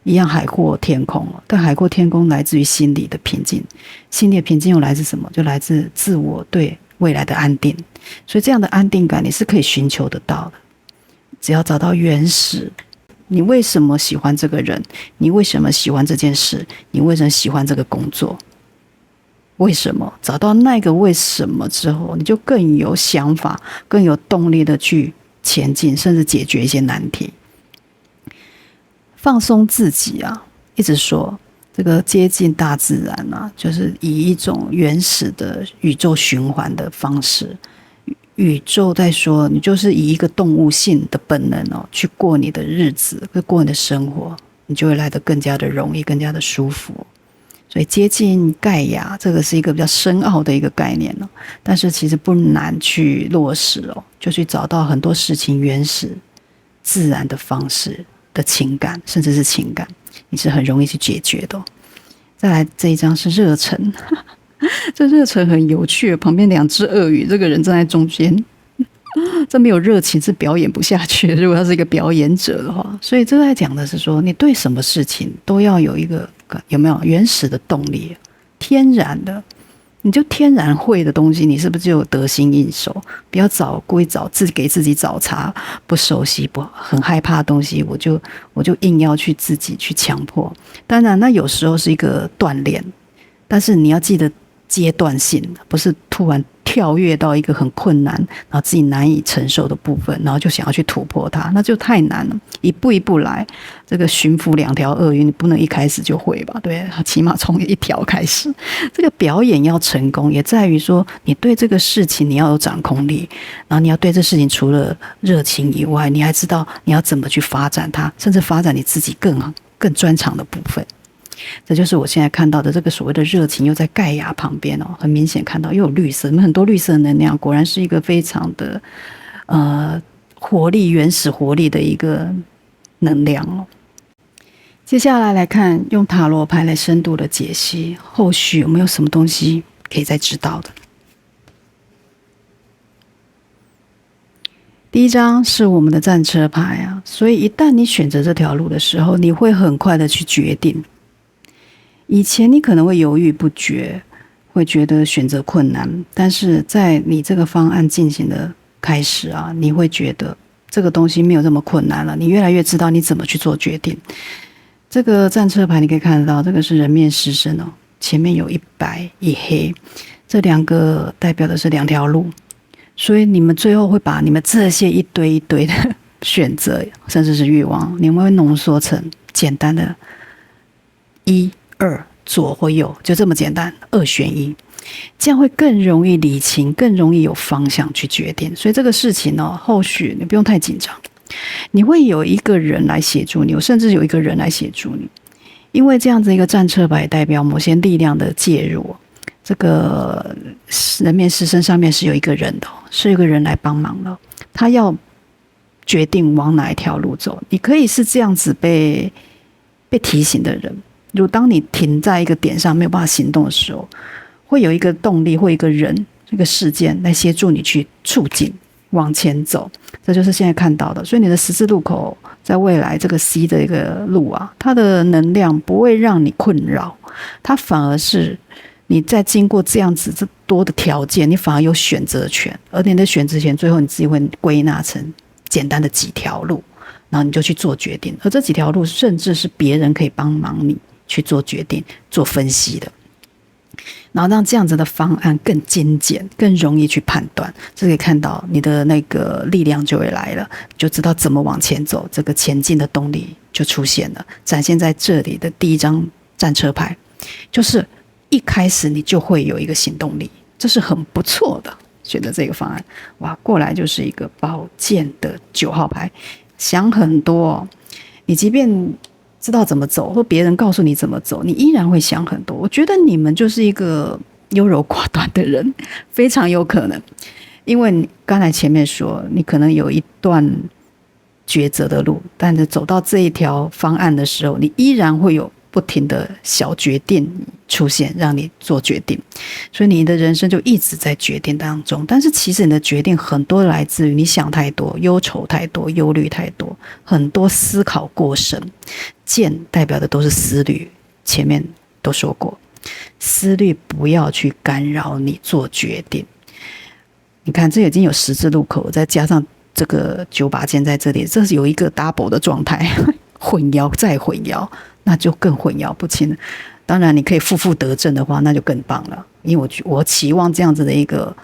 一样海阔天空，但海阔天空来自于心理的平静，心理的平静又来自什么？就来自自我对未来的安定。所以这样的安定感你是可以寻求得到的，只要找到原始，你为什么喜欢这个人？你为什么喜欢这件事？你为什么喜欢这个工作？为什么？找到那个为什么之后，你就更有想法，更有动力的去前进，甚至解决一些难题。放松自己啊，一直说这个接近大自然啊，就是以一种原始的宇宙循环的方式。宇宙在说，你就是以一个动物性的本能哦，去过你的日子，过你的生活，你就会来得更加的容易，更加的舒服。所以接近盖亚，这个是一个比较深奥的一个概念哦，但是其实不难去落实哦，就去找到很多事情原始、自然的方式的情感，甚至是情感，你是很容易去解决的哦。再来这一张是热忱。这热忱很有趣，旁边两只鳄鱼，这个人站在中间，这没有热情是表演不下去的，如果他是一个表演者的话。所以这在讲的是说，你对什么事情都要有一个有没有原始的动力，天然的，你就天然会的东西，你是不是就得心应手？不要故意给自己找茬，不熟悉很害怕的东西，我就硬要去自己去强迫。当然，那有时候是一个锻炼，但是你要记得阶段性，不是突然跳跃到一个很困难，然后自己难以承受的部分，然后就想要去突破它，那就太难了。一步一步来，这个驯服2条鳄鱼，你不能一开始就会吧？对，起码从1条开始。这个表演要成功，也在于说你对这个事情你要有掌控力，然后你要对这事情除了热情以外，你还知道你要怎么去发展它，甚至发展你自己更专长的部分。这就是我现在看到的这个所谓的热情，又在盖亚旁边哦，很明显看到又有绿色，很多绿色的能量，果然是一个非常的活力、原始活力的一个能量哦。接下来看用塔罗牌来深度的解析，后续有没有什么东西可以再知道的？第一张是我们的战车牌啊，所以一旦你选择这条路的时候，你会很快的去决定。以前你可能会犹豫不决，会觉得选择困难，但是在你这个方案进行的开始啊，你会觉得这个东西没有这么困难了，你越来越知道你怎么去做决定。这个战车牌你可以看得到，这个是人面狮身哦，前面有一白一黑，这2个代表的是2条路，所以你们最后会把你们这些一堆一堆的选择，甚至是欲望，你们会浓缩成简单的1、2，左或右，就这么简单，2选1，这样会更容易理清，更容易有方向去决定。所以这个事情呢，后续你不用太紧张，你会有一个人来协助你，甚至有一个人来协助你，因为这样子一个战车牌代表某些力量的介入。这个人面狮身上面是有一个人的，是有一个人来帮忙的，他要决定往哪一条路走。你可以是这样子被提醒的人。如果当你停在一个点上没有办法行动的时候，会有一个动力或一个人、一个事件来协助你去促进往前走，这就是现在看到的。所以你的十字路口在未来这个 C 的一个路啊，它的能量不会让你困扰，它反而是你在经过这样子这多的条件，你反而有选择权，而你的选择权最后你自己会归纳成简单的几条路，然后你就去做决定，而这几条路甚至是别人可以帮忙你去做决定、做分析的，然后让这样子的方案更精简、更容易去判断。这可以看到你的那个力量就会来了，就知道怎么往前走，这个前进的动力就出现了。展现在这里的第一张战车牌，就是一开始你就会有一个行动力，这是很不错的。选择这个方案，哇，过来就是一个宝剑的9号牌，想很多哦。你即便知道怎么走，或别人告诉你怎么走，你依然会想很多。我觉得你们就是一个优柔寡断的人，非常有可能，因为你刚才前面说，你可能有一段抉择的路，但是走到这一条方案的时候，你依然会有不停的小决定出现，让你做决定，所以你的人生就一直在决定当中。但是其实你的决定很多来自于你想太多、忧愁太多、忧虑太多，很多思考过深。剑代表的都是思虑，前面都说过，思虑不要去干扰你做决定。你看，这已经有十字路口，再加上这个9把剑在这里，这是有一个 double 的状态，混淆再混淆，那就更混淆不清了。当然，你可以负得正的话，那就更棒了。因为我期望这样子的一个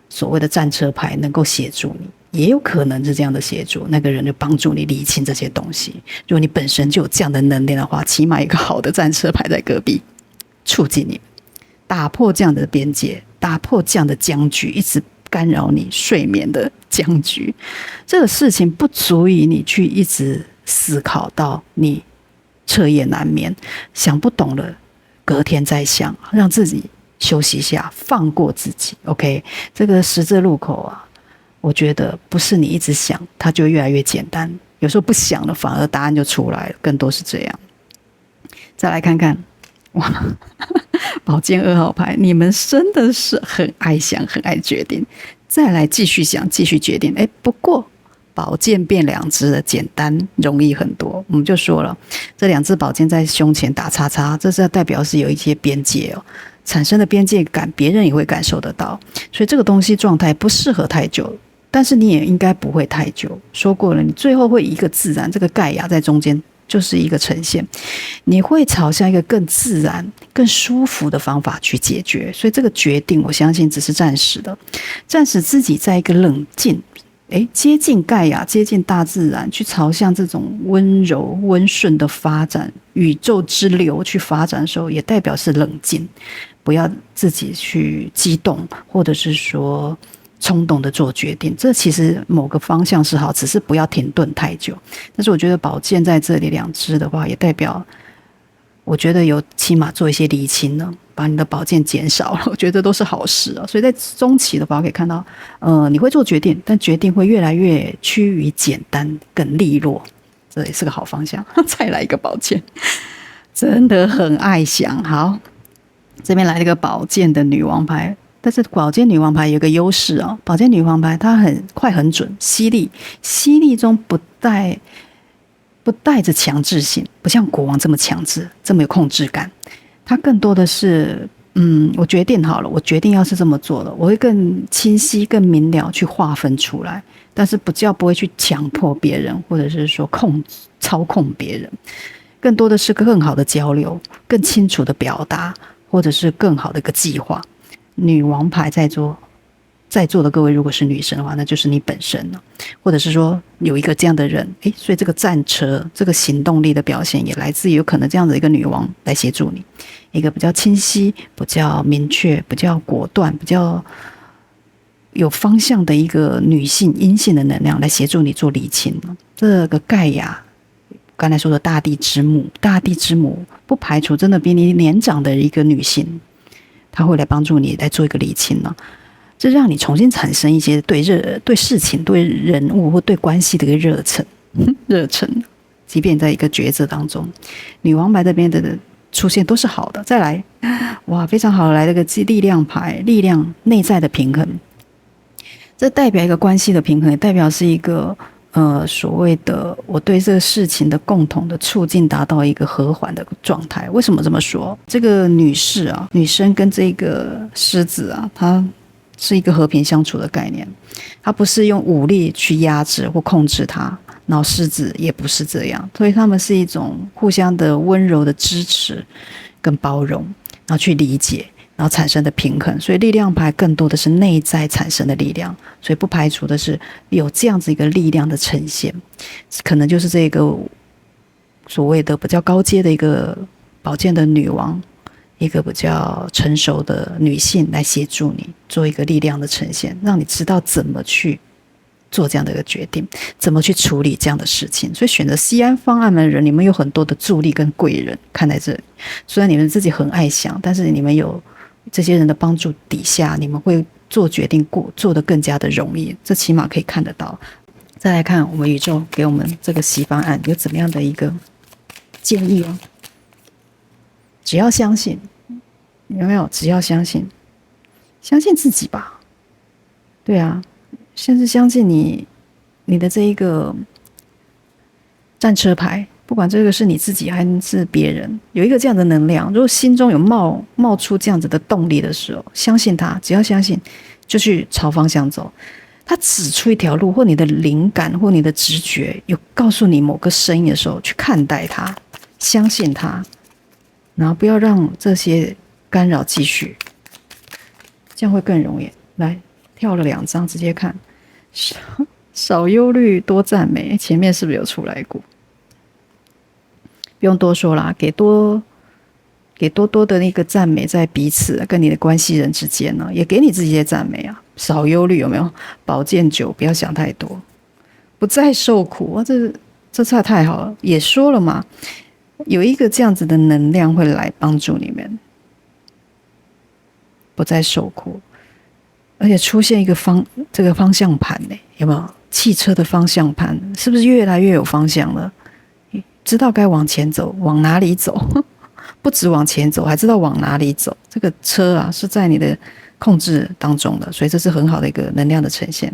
所谓的战车牌能够协助你，也有可能是这样的协助，那个人就帮助你理清这些东西。如果你本身就有这样的能量的话，起码一个好的战车牌在隔壁，促进你打破这样的边界，打破这样的僵局，一直干扰你睡眠的僵局。这个事情不足以你去一直思考到你彻夜难眠，想不懂了隔天再想，让自己休息一下，放过自己。 OK， 这个十字路口啊，我觉得不是你一直想它就越来越简单，有时候不想了反而答案就出来了，更多是这样。再来看看，哇，宝剑2号牌，你们真的是很爱想，很爱决定。再来继续想，继续决定。不过宝剑变2只的简单容易很多。我们就说了，这2只宝剑在胸前打叉叉，这是代表是有一些边界哦。产生的边界感，别人也会感受得到。所以这个东西状态不适合太久，但是你也应该不会太久。说过了，你最后会以一个自然，这个盖亚在中间就是一个呈现，你会朝向一个更自然、更舒服的方法去解决。所以这个决定，我相信只是暂时的，暂时自己在一个冷静。接近盖亚，接近大自然，去朝向这种温柔、温顺的发展，宇宙之流去发展的时候，也代表是冷静，不要自己去激动，或者是说冲动的做决定。这其实某个方向是好，只是不要停顿太久。但是我觉得宝剑在这里2支的话，也代表我觉得有起码做一些厘清了，把你的宝剑减少了，我觉得都是好事啊。所以在中期的话，可以看到，你会做决定，但决定会越来越趋于简单、更利落，这也是个好方向。再来一个宝剑，真的很爱想。好，这边来了一个宝剑的女王牌，但是宝剑女王牌有个优势啊，宝剑女王牌它很快、很准、犀利，犀利中不带着强制性，不像国王这么强制，这么有控制感。它更多的是，我决定好了，我决定要是这么做了，我会更清晰、更明了去划分出来，但是不会去强迫别人，或者是说操控别人，更多的是更好的交流，更清楚的表达，或者是更好的一个计划。女王牌在座的各位，如果是女生的话，那就是你本身了，或者是说有一个这样的人，所以这个战车，这个行动力的表现，也来自于有可能这样的一个女王来协助你，一个比较清晰、比较明确、比较果断、比较有方向的一个女性阴性的能量来协助你做理清。这个盖亚，刚才说的大地之母，不排除真的比你年长的一个女性，她会来帮助你来做一个理清呢。这让你重新产生一些对事情、对人物或对关系的一个热忱，即便在一个抉择当中，女王牌这边的出现都是好的。再来，哇，非常好的来了个力量牌，力量内在的平衡，这代表一个关系的平衡，也代表是一个所谓的我对这个事情的共同的促进达到一个和缓的状态。为什么这么说？这个女生跟这个狮子啊，她是一个和平相处的概念，它不是用武力去压制或控制它，然后狮子也不是这样，所以他们是一种互相的温柔的支持跟包容，然后去理解，然后产生的平衡。所以力量牌更多的是内在产生的力量，所以不排除的是有这样子一个力量的呈现，可能就是这个所谓的比较高阶的一个宝剑的女王，一个比较成熟的女性来协助你做一个力量的呈现，让你知道怎么去做这样的一个决定，怎么去处理这样的事情。所以选择西安方案的人，你们有很多的助力跟贵人看在这里。虽然你们自己很爱想，但是你们有这些人的帮助底下，你们会做决定做得更加的容易，这起码可以看得到。再来看我们宇宙给我们这个西方案有怎么样的一个建议哦。只要相信，有没有？只要相信自己吧。对啊，先是相信你的这一个战车牌，不管这个是你自己还是别人，有一个这样的能量，如果心中有冒出这样子的动力的时候，相信它，只要相信，就去朝方向走。它指出一条路，或你的灵感，或你的直觉有告诉你某个声音的时候，去看待它，相信它。然后不要让这些干扰继续，这样会更容易。来，跳了2张，直接看，少忧虑，多赞美。前面是不是有出来过？不用多说啦，给多的那个赞美，在彼此跟你的关系人之间呢，也给你自己的赞美啊。少忧虑，有没有？宝剑9，不要想太多，不再受苦啊！这菜太好了，也说了嘛。有一个这样子的能量会来帮助你们，不再受苦，而且出现一个这个方向盘呢，有没有？汽车的方向盘是不是越来越有方向了？知道该往前走，往哪里走？不止往前走，还知道往哪里走。这个车啊，是在你的控制当中的，所以这是很好的一个能量的呈现。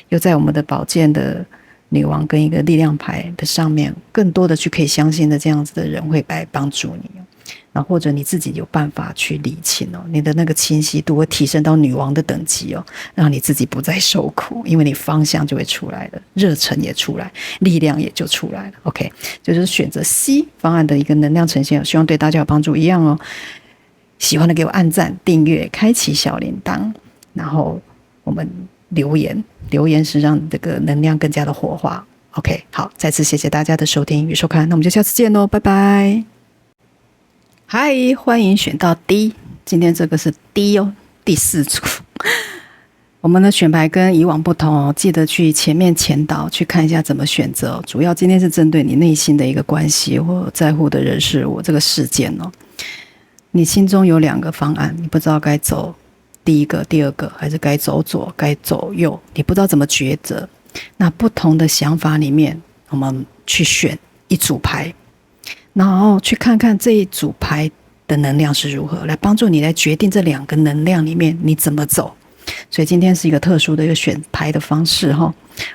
又在我们的宝剑的女王跟一个力量牌的上面，更多的去可以相信的这样子的人会来帮助你。然后或者你自己有办法去理清哦，你的那个清晰度会提升到女王的等级哦，让你自己不再受苦，因为你方向就会出来了，热忱也出来，力量也就出来了。OK， 这就是选择 C 方案的一个能量呈现，希望对大家有帮助一样哦。喜欢的给我按赞、订阅、开启小铃铛，然后我们留言是让这个能量更加的活化。OK， 好，再次谢谢大家的收听与收看，那我们就下次见喽，拜拜。嗨，欢迎选到 D， 今天这个是 D 哦，第4组。我们的选牌跟以往不同哦，记得去前面前导去看一下怎么选择。主要今天是针对你内心的一个关系或在乎的人事物这个事件哦。你心中有2个方案，你不知道该走第一个、第二个，还是该走左、该走右，你不知道怎么抉择。那不同的想法里面，我们去选一组牌。然后去看看这一组牌的能量是如何，来帮助你来决定这2个能量里面你怎么走。所以今天是一个特殊的一个选牌的方式哈。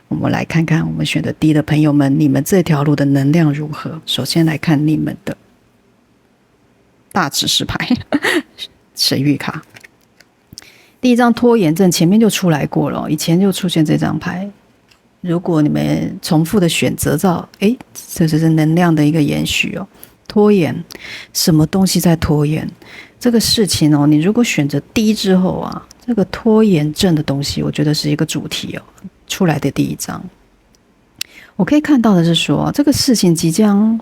我们来看看我们选的 D 的朋友们，你们这条路的能量如何。首先来看你们的大指示牌神谕卡，第一张拖延症前面就出来过了，以前就出现这张牌。如果你们重复的选择到，这就是能量的一个延续哦。拖延，什么东西在拖延？这个事情哦，你如果选择 D 之后啊，这个拖延症的东西，我觉得是一个主题哦，出来的第一张。我可以看到的是说，这个事情即将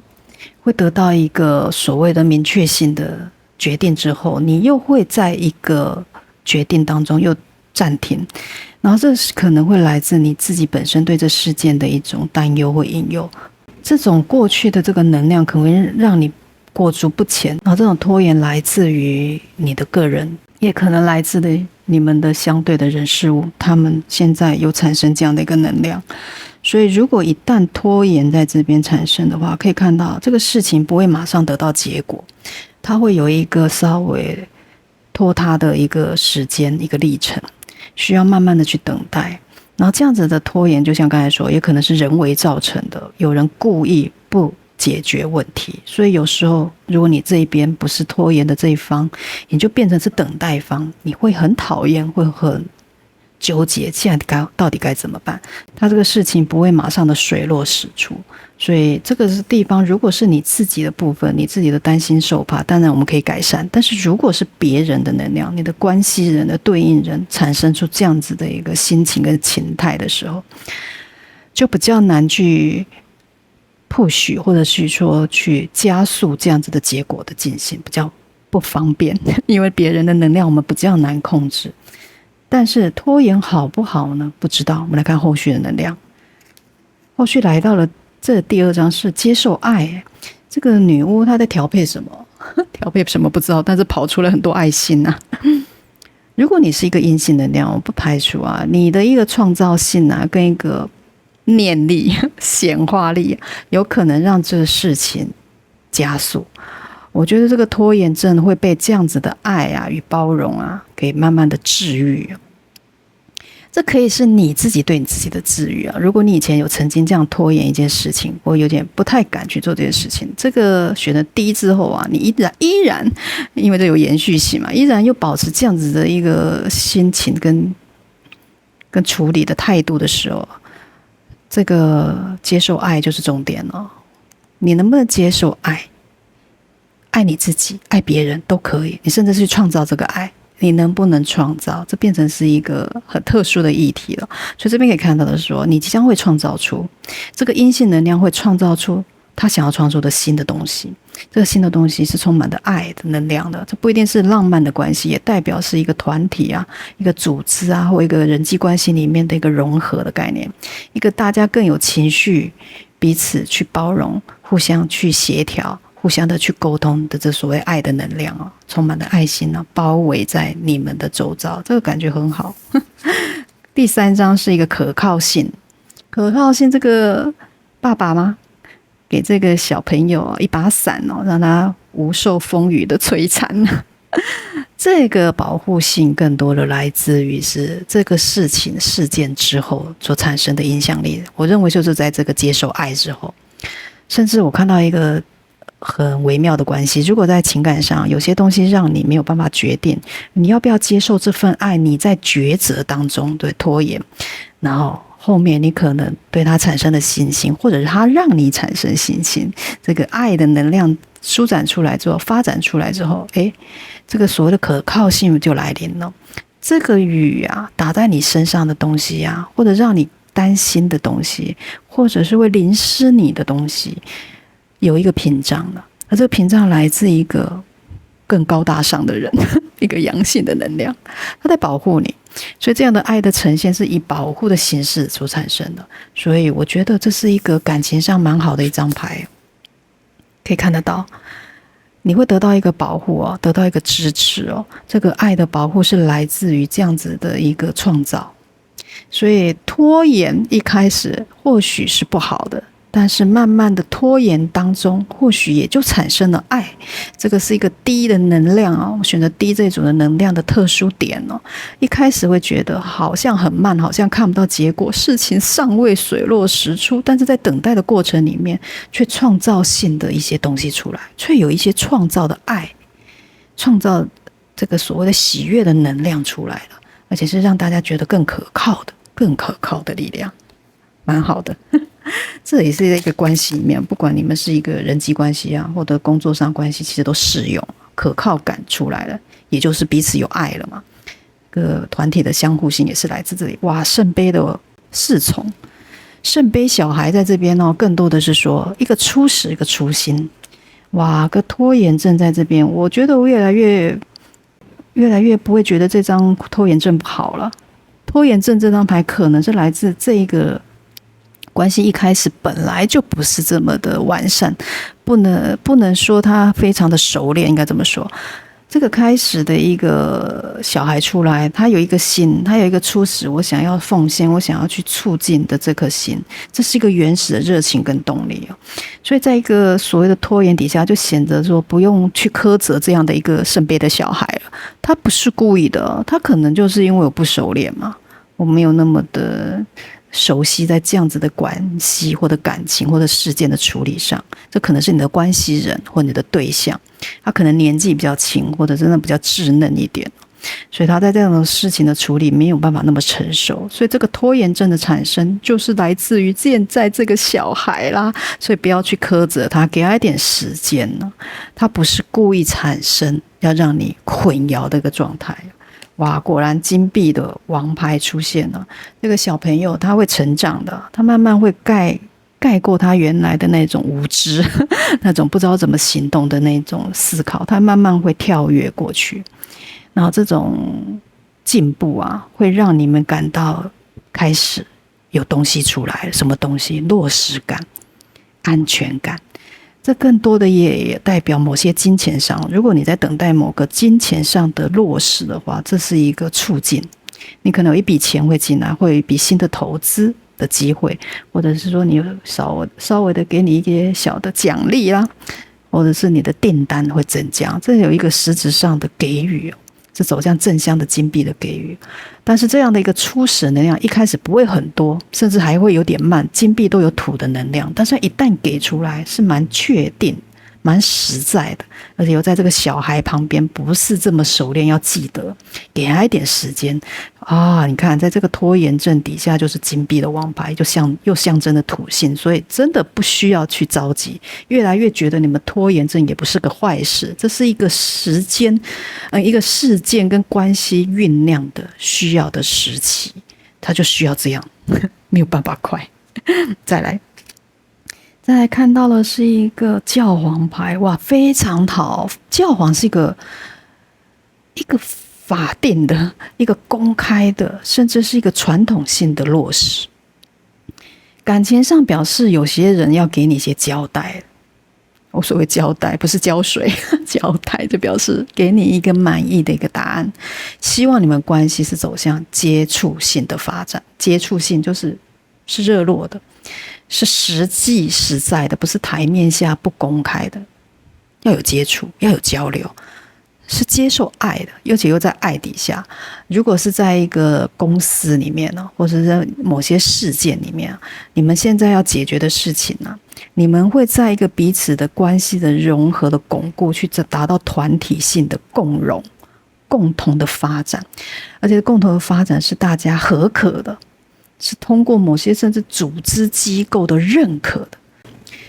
会得到一个所谓的明确性的决定之后，你又会在一个决定当中又暂停。然后这可能会来自你自己本身对这事件的一种担忧或引诱，这种过去的这个能量可能会让你裹足不前，然后这种拖延来自于你的个人，也可能来自的你们的相对的人事物，他们现在有产生这样的一个能量。所以如果一旦拖延在这边产生的话，可以看到这个事情不会马上得到结果，它会有一个稍微拖沓的一个时间一个历程，需要慢慢的去等待。然后这样子的拖延，就像刚才说，也可能是人为造成的，有人故意不解决问题。所以有时候如果你这一边不是拖延的这一方，你就变成是等待方，你会很讨厌，会很纠结，现在到底该怎么办？他这个事情不会马上的水落石出，所以这个是地方，如果是你自己的部分，你自己的担心受怕，当然我们可以改善。但是如果是别人的能量，你的关系人的对应人产生出这样子的一个心情跟情态的时候，就比较难去push，或者是说去加速这样子的结果的进行，比较不方便，因为别人的能量我们比较难控制。但是拖延好不好呢？不知道。我们来看后续的能量。后续来到了这第2章是接受爱。这个女巫她在调配什么？调配什么不知道，但是跑出了很多爱心啊。如果你是一个阴性能量，我不排除啊，你的一个创造性啊，跟一个念力、显化力，有可能让这个事情加速。我觉得这个拖延症会被这样子的爱啊与包容啊，给慢慢的治愈。这可以是你自己对你自己的治愈啊。如果你以前有曾经这样拖延一件事情，或有点不太敢去做这件事情，这个选了 D 之后啊，你依然，因为这有延续性嘛，依然又保持这样子的一个心情跟处理的态度的时候，这个接受爱就是重点了。你能不能接受爱？爱你自己，爱别人都可以，你甚至是去创造这个爱，你能不能创造？这变成是一个很特殊的议题了。所以这边可以看到的是说，你即将会创造出这个阴性能量，会创造出他想要创造的新的东西。这个新的东西是充满的爱的能量的，这不一定是浪漫的关系，也代表是一个团体啊、一个组织啊，或一个人际关系里面的一个融合的概念，一个大家更有情绪，彼此去包容，互相去协调。互相的去沟通的这所谓爱的能量哦，充满了爱心啊，包围在你们的周遭，这个感觉很好。第3章是一个可靠性，可靠性这个爸爸吗？给这个小朋友一把伞哦，让他无受风雨的摧残。这个保护性更多的来自于是这个事件之后所产生的影响力。我认为就是在这个接受爱之后，甚至我看到一个很微妙的关系。如果在情感上有些东西让你没有办法决定，你要不要接受这份爱，你在抉择当中对拖延，然后后面你可能对他产生了信心，或者是他让你产生信心，这个爱的能量舒展出来之后，发展出来之后，这个所谓的可靠性就来临了。这个雨啊，打在你身上的东西啊，或者让你担心的东西，或者是会淋湿你的东西，有一个屏障了。而这个屏障来自一个更高大上的人，一个阳性的能量，他在保护你。所以这样的爱的呈现是以保护的形式所产生的。所以我觉得这是一个感情上蛮好的一张牌，可以看得到。你会得到一个保护哦，得到一个支持哦。这个爱的保护是来自于这样子的一个创造，所以拖延一开始或许是不好的，但是慢慢的拖延当中，或许也就产生了爱。这个是一个低的能量哦，我选择低这种的能量的特殊点哦。一开始会觉得好像很慢，好像看不到结果，事情尚未水落石出，但是在等待的过程里面，却创造性的一些东西出来，却有一些创造的爱，创造这个所谓的喜悦的能量出来了，而且是让大家觉得更可靠的力量，蛮好的。这也是一个关系里面，不管你们是一个人际关系啊，或者工作上关系，其实都适用。可靠感出来了，也就是彼此有爱了嘛。个团体的相互性也是来自这里。哇，圣杯的侍从，圣杯小孩在这边哦，更多的是说一个初始，一个初心。哇，个拖延症在这边，我觉得我越来越不会觉得这张拖延症不好了。拖延症这张牌可能是来自这一个关系一开始本来就不是这么的完善，不能说他非常的熟练，应该这么说。这个开始的一个小孩出来，他有一个心，他有一个初始，我想要奉献，我想要去促进的这颗心，这是一个原始的热情跟动力哦。所以在一个所谓的拖延底下，就显得说不用去苛责这样的一个圣杯的小孩了。他不是故意的，他可能就是因为我不熟练嘛，我没有那么的熟悉在这样子的关系或者感情或者事件的处理上，这可能是你的关系人或你的对象，他可能年纪比较轻，或者真的比较稚嫩一点，所以他在这样的事情的处理没有办法那么成熟，所以这个拖延症的产生就是来自于现在这个小孩啦，所以不要去苛责他，给他一点时间呢，他不是故意产生要让你混淆的一个状态。哇，果然金币的王牌出现了。这个小朋友他会成长的，他慢慢会盖过他原来的那种无知，那种不知道怎么行动的那种思考，他慢慢会跳跃过去。然后这种进步啊，会让你们感到开始有东西出来了，什么东西？落实感、安全感。这更多的也代表某些金钱上，如果你在等待某个金钱上的落实的话，这是一个促进，你可能有一笔钱会进来，会有一笔新的投资的机会，或者是说你稍微的给你一些小的奖励啦，或者是你的订单会增加，这有一个实质上的给予，是走向正向的金币的给予。但是这样的一个初始能量一开始不会很多，甚至还会有点慢，金币都有土的能量，但是一旦给出来是蛮确定蛮实在的，而且又在这个小孩旁边，不是这么熟练，要记得给他一点时间啊！你看，在这个拖延症底下，就是金币的王牌，又象征了土性，所以真的不需要去着急。越来越觉得你们拖延症也不是个坏事，这是一个时间，一个事件跟关系酝酿的需要的时期，它就需要这样，没有办法快。再来看到的是一个教皇牌，哇，非常好！教皇是一个法定的、一个公开的，甚至是一个传统性的落实。感情上表示有些人要给你一些交代，我所谓交代不是浇水，交代就表示给你一个满意的一个答案，希望你们关系是走向接触性的发展。接触性就是热络的。是实际实在的，不是台面下不公开的，要有接触，要有交流。是接受爱的，尤其又在爱底下。如果是在一个公司里面呢，或者是在某些事件里面，你们现在要解决的事情呢，你们会在一个彼此的关系的融合的巩固，去达到团体性的共荣、共同的发展，而且共同的发展是大家合可的，是通过某些甚至组织机构的认可的，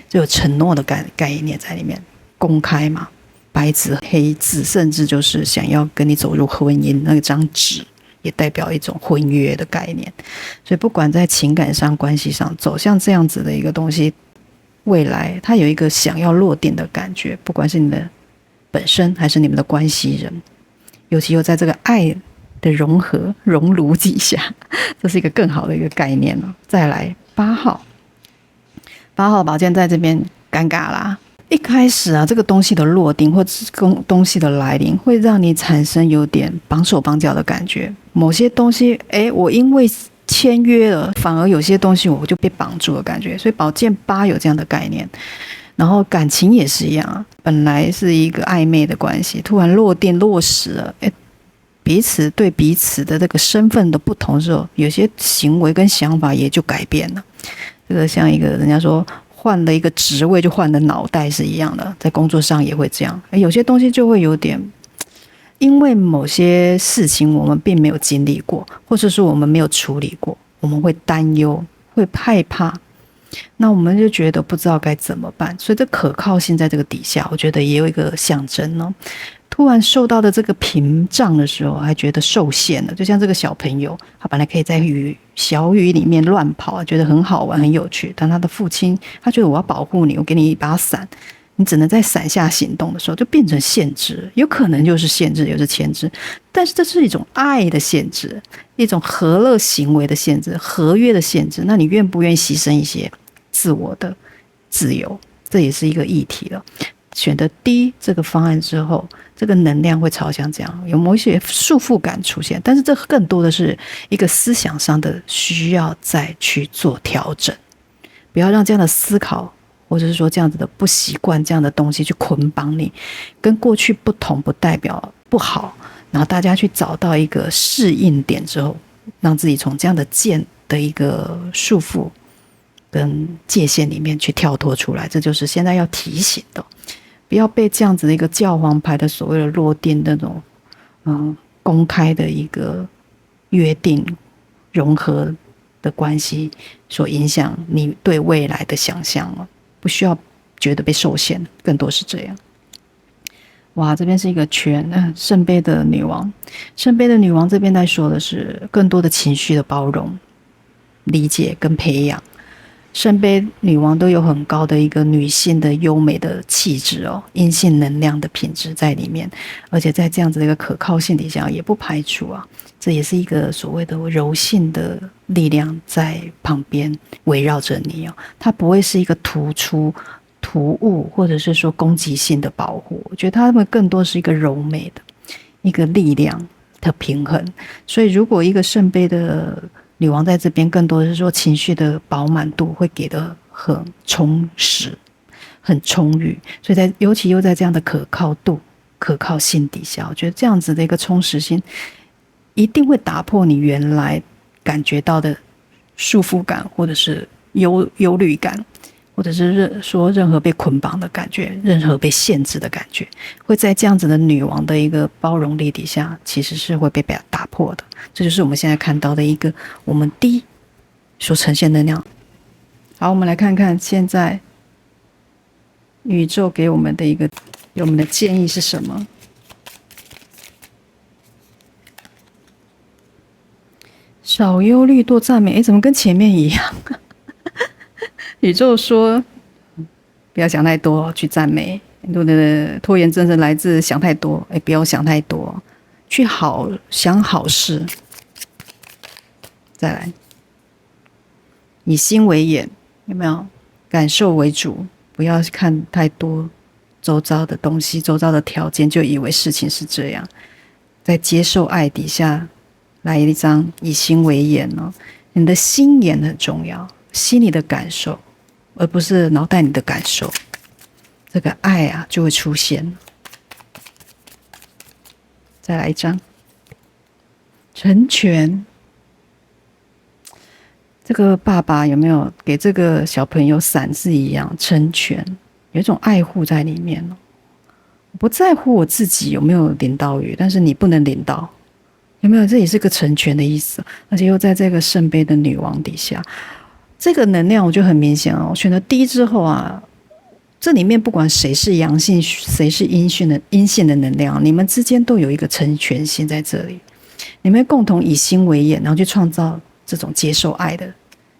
就有承诺的概念在里面，公开嘛。白纸黑字，甚至就是想要跟你走入婚姻，那张纸也代表一种婚约的概念。所以不管在情感上、关系上走向这样子的一个东西，未来它有一个想要落定的感觉，不管是你的本身还是你们的关系人，尤其又在这个爱的融合熔炉底下，这是一个更好的一个概念了。再来8号宝剑在这边尴尬啦。一开始啊，这个东西的落定或者东西的来临，会让你产生有点绑手绑脚的感觉。某些东西，我因为签约了，反而有些东西我就被绑住的感觉。所以宝剑8有这样的概念。然后感情也是一样啊，本来是一个暧昧的关系，突然落定落实了，彼此对彼此的这个身份的不同之后，有些行为跟想法也就改变了。这个像一个人家说，换了一个职位就换了脑袋是一样的，在工作上也会这样。有些东西就会有点，因为某些事情我们并没有经历过，或者是我们没有处理过，我们会担忧，会害怕，那我们就觉得不知道该怎么办。所以这可靠性在这个底下，我觉得也有一个象征呢。突然受到的这个屏障的时候，还觉得受限了。就像这个小朋友，他本来可以在小雨里面乱跑，觉得很好玩很有趣，但他的父亲他觉得我要保护你，我给你一把伞，你只能在伞下行动的时候，就变成限制。有可能就是限制，又是牵制，但是这是一种爱的限制，一种和乐行为的限制，合约的限制。那你愿不愿意牺牲一些自我的自由？这也是一个议题了。选择 D 这个方案之后，这个能量会朝向这样，有某一些束缚感出现，但是这更多的是一个思想上的需要再去做调整，不要让这样的思考或者是说这样子的不习惯这样的东西去捆绑你，跟过去不同不代表不好，然后大家去找到一个适应点之后，让自己从这样的剑的一个束缚跟界限里面去跳脱出来，这就是现在要提醒的。不要被这样子的一个教皇牌的所谓的落定那种公开的一个约定融合的关系所影响你对未来的想象了，不需要觉得被受限，更多是这样。哇，这边是一个圈，圣杯的女王，圣杯的女王这边在说的是更多的情绪的包容、理解跟培养。圣杯女王都有很高的一个女性的优美的气质哦，阴性能量的品质在里面，而且在这样子的一个可靠性底下，也不排除啊，这也是一个所谓的柔性的力量在旁边围绕着你哦，它不会是一个突兀或者是说攻击性的保护，我觉得它们更多是一个柔美的一个力量的平衡。所以如果一个圣杯的女王在这边更多的是说情绪的饱满度会给的很充实很充裕，所以尤其又在这样的可靠度可靠性底下，我觉得这样子的一个充实性一定会打破你原来感觉到的束缚感，或者是忧虑感，或者是说任何被捆绑的感觉，任何被限制的感觉，会在这样子的女王的一个包容力底下，其实是会被打破的。这就是我们现在看到的一个我们D所呈现的能量。好，我们来看看现在宇宙给我们的建议是什么。少忧虑多赞美，怎么跟前面一样？宇宙说不要想太多，去赞美。很多的拖延症是来自想太多，不要想太多，去想好事。再来，以心为眼，有没有？感受为主，不要看太多周遭的东西、周遭的条件，就以为事情是这样。在接受爱底下，来一张以心为眼哦，你的心眼很重要，心里的感受，而不是脑袋里的感受，这个爱啊就会出现。再来一张，成全。这个爸爸有没有给这个小朋友伞是一样，成全，有一种爱护在里面哦。我不在乎我自己有没有淋到雨，但是你不能淋到，有没有？这也是个成全的意思，而且又在这个圣杯的女王底下，这个能量我就很明显哦。我选了 D 之后啊，这里面不管谁是阳性，谁是阴性的能量，你们之间都有一个成全性在这里，你们共同以心为眼，然后去创造这种接受爱的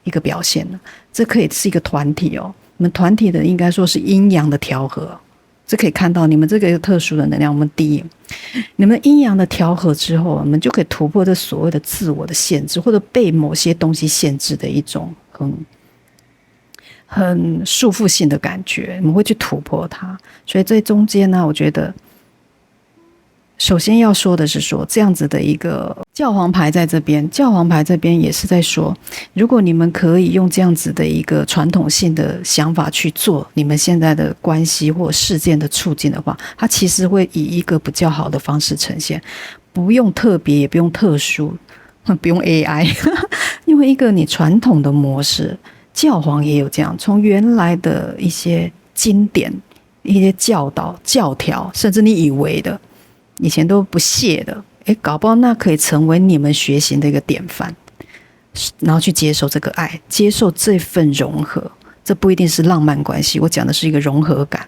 一个表现。这可以是一个团体哦，你们团体的应该说是阴阳的调和，这可以看到你们这个特殊的能量。我们第一，你们阴阳的调和之后，我们就可以突破这所谓的自我的限制，或者被某些东西限制的一种很束缚性的感觉，我们会去突破它。所以在中间呢，我觉得首先要说的是说，这样子的一个教皇牌在这边，教皇牌这边也是在说，如果你们可以用这样子的一个传统性的想法去做你们现在的关系或事件的促进的话，它其实会以一个比较好的方式呈现，不用特别，也不用特殊，不用 AI 因为一个你传统的模式，教皇也有这样，从原来的一些经典、一些教导、教条，甚至你以为的以前都不屑的，搞不好那可以成为你们学习的一个典范，然后去接受这个爱，接受这份融合。这不一定是浪漫关系，我讲的是一个融合感。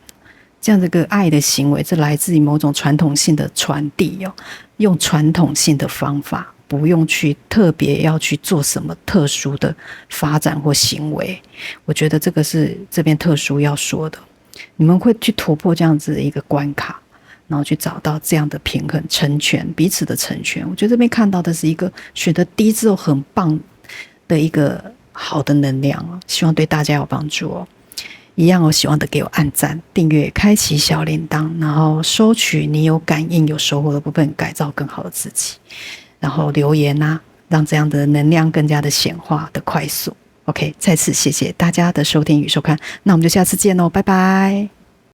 这样的一个爱的行为，这来自于某种传统性的传递哦，用传统性的方法，不用去特别要去做什么特殊的发展或行为。我觉得这个是这边特殊要说的，你们会去突破这样子的一个关卡，然后去找到这样的平衡，成全彼此的成全。我觉得这边看到的是一个选择低之后很棒的一个好的能量哦，希望对大家有帮助哦。一样哦，喜欢的给我按赞、订阅、开启小铃铛，然后收取你有感应、有收获的部分，改造更好的自己。然后留言啊，让这样的能量更加的显化的快速。OK， 再次谢谢大家的收听与收看，那我们就下次见喽，拜拜。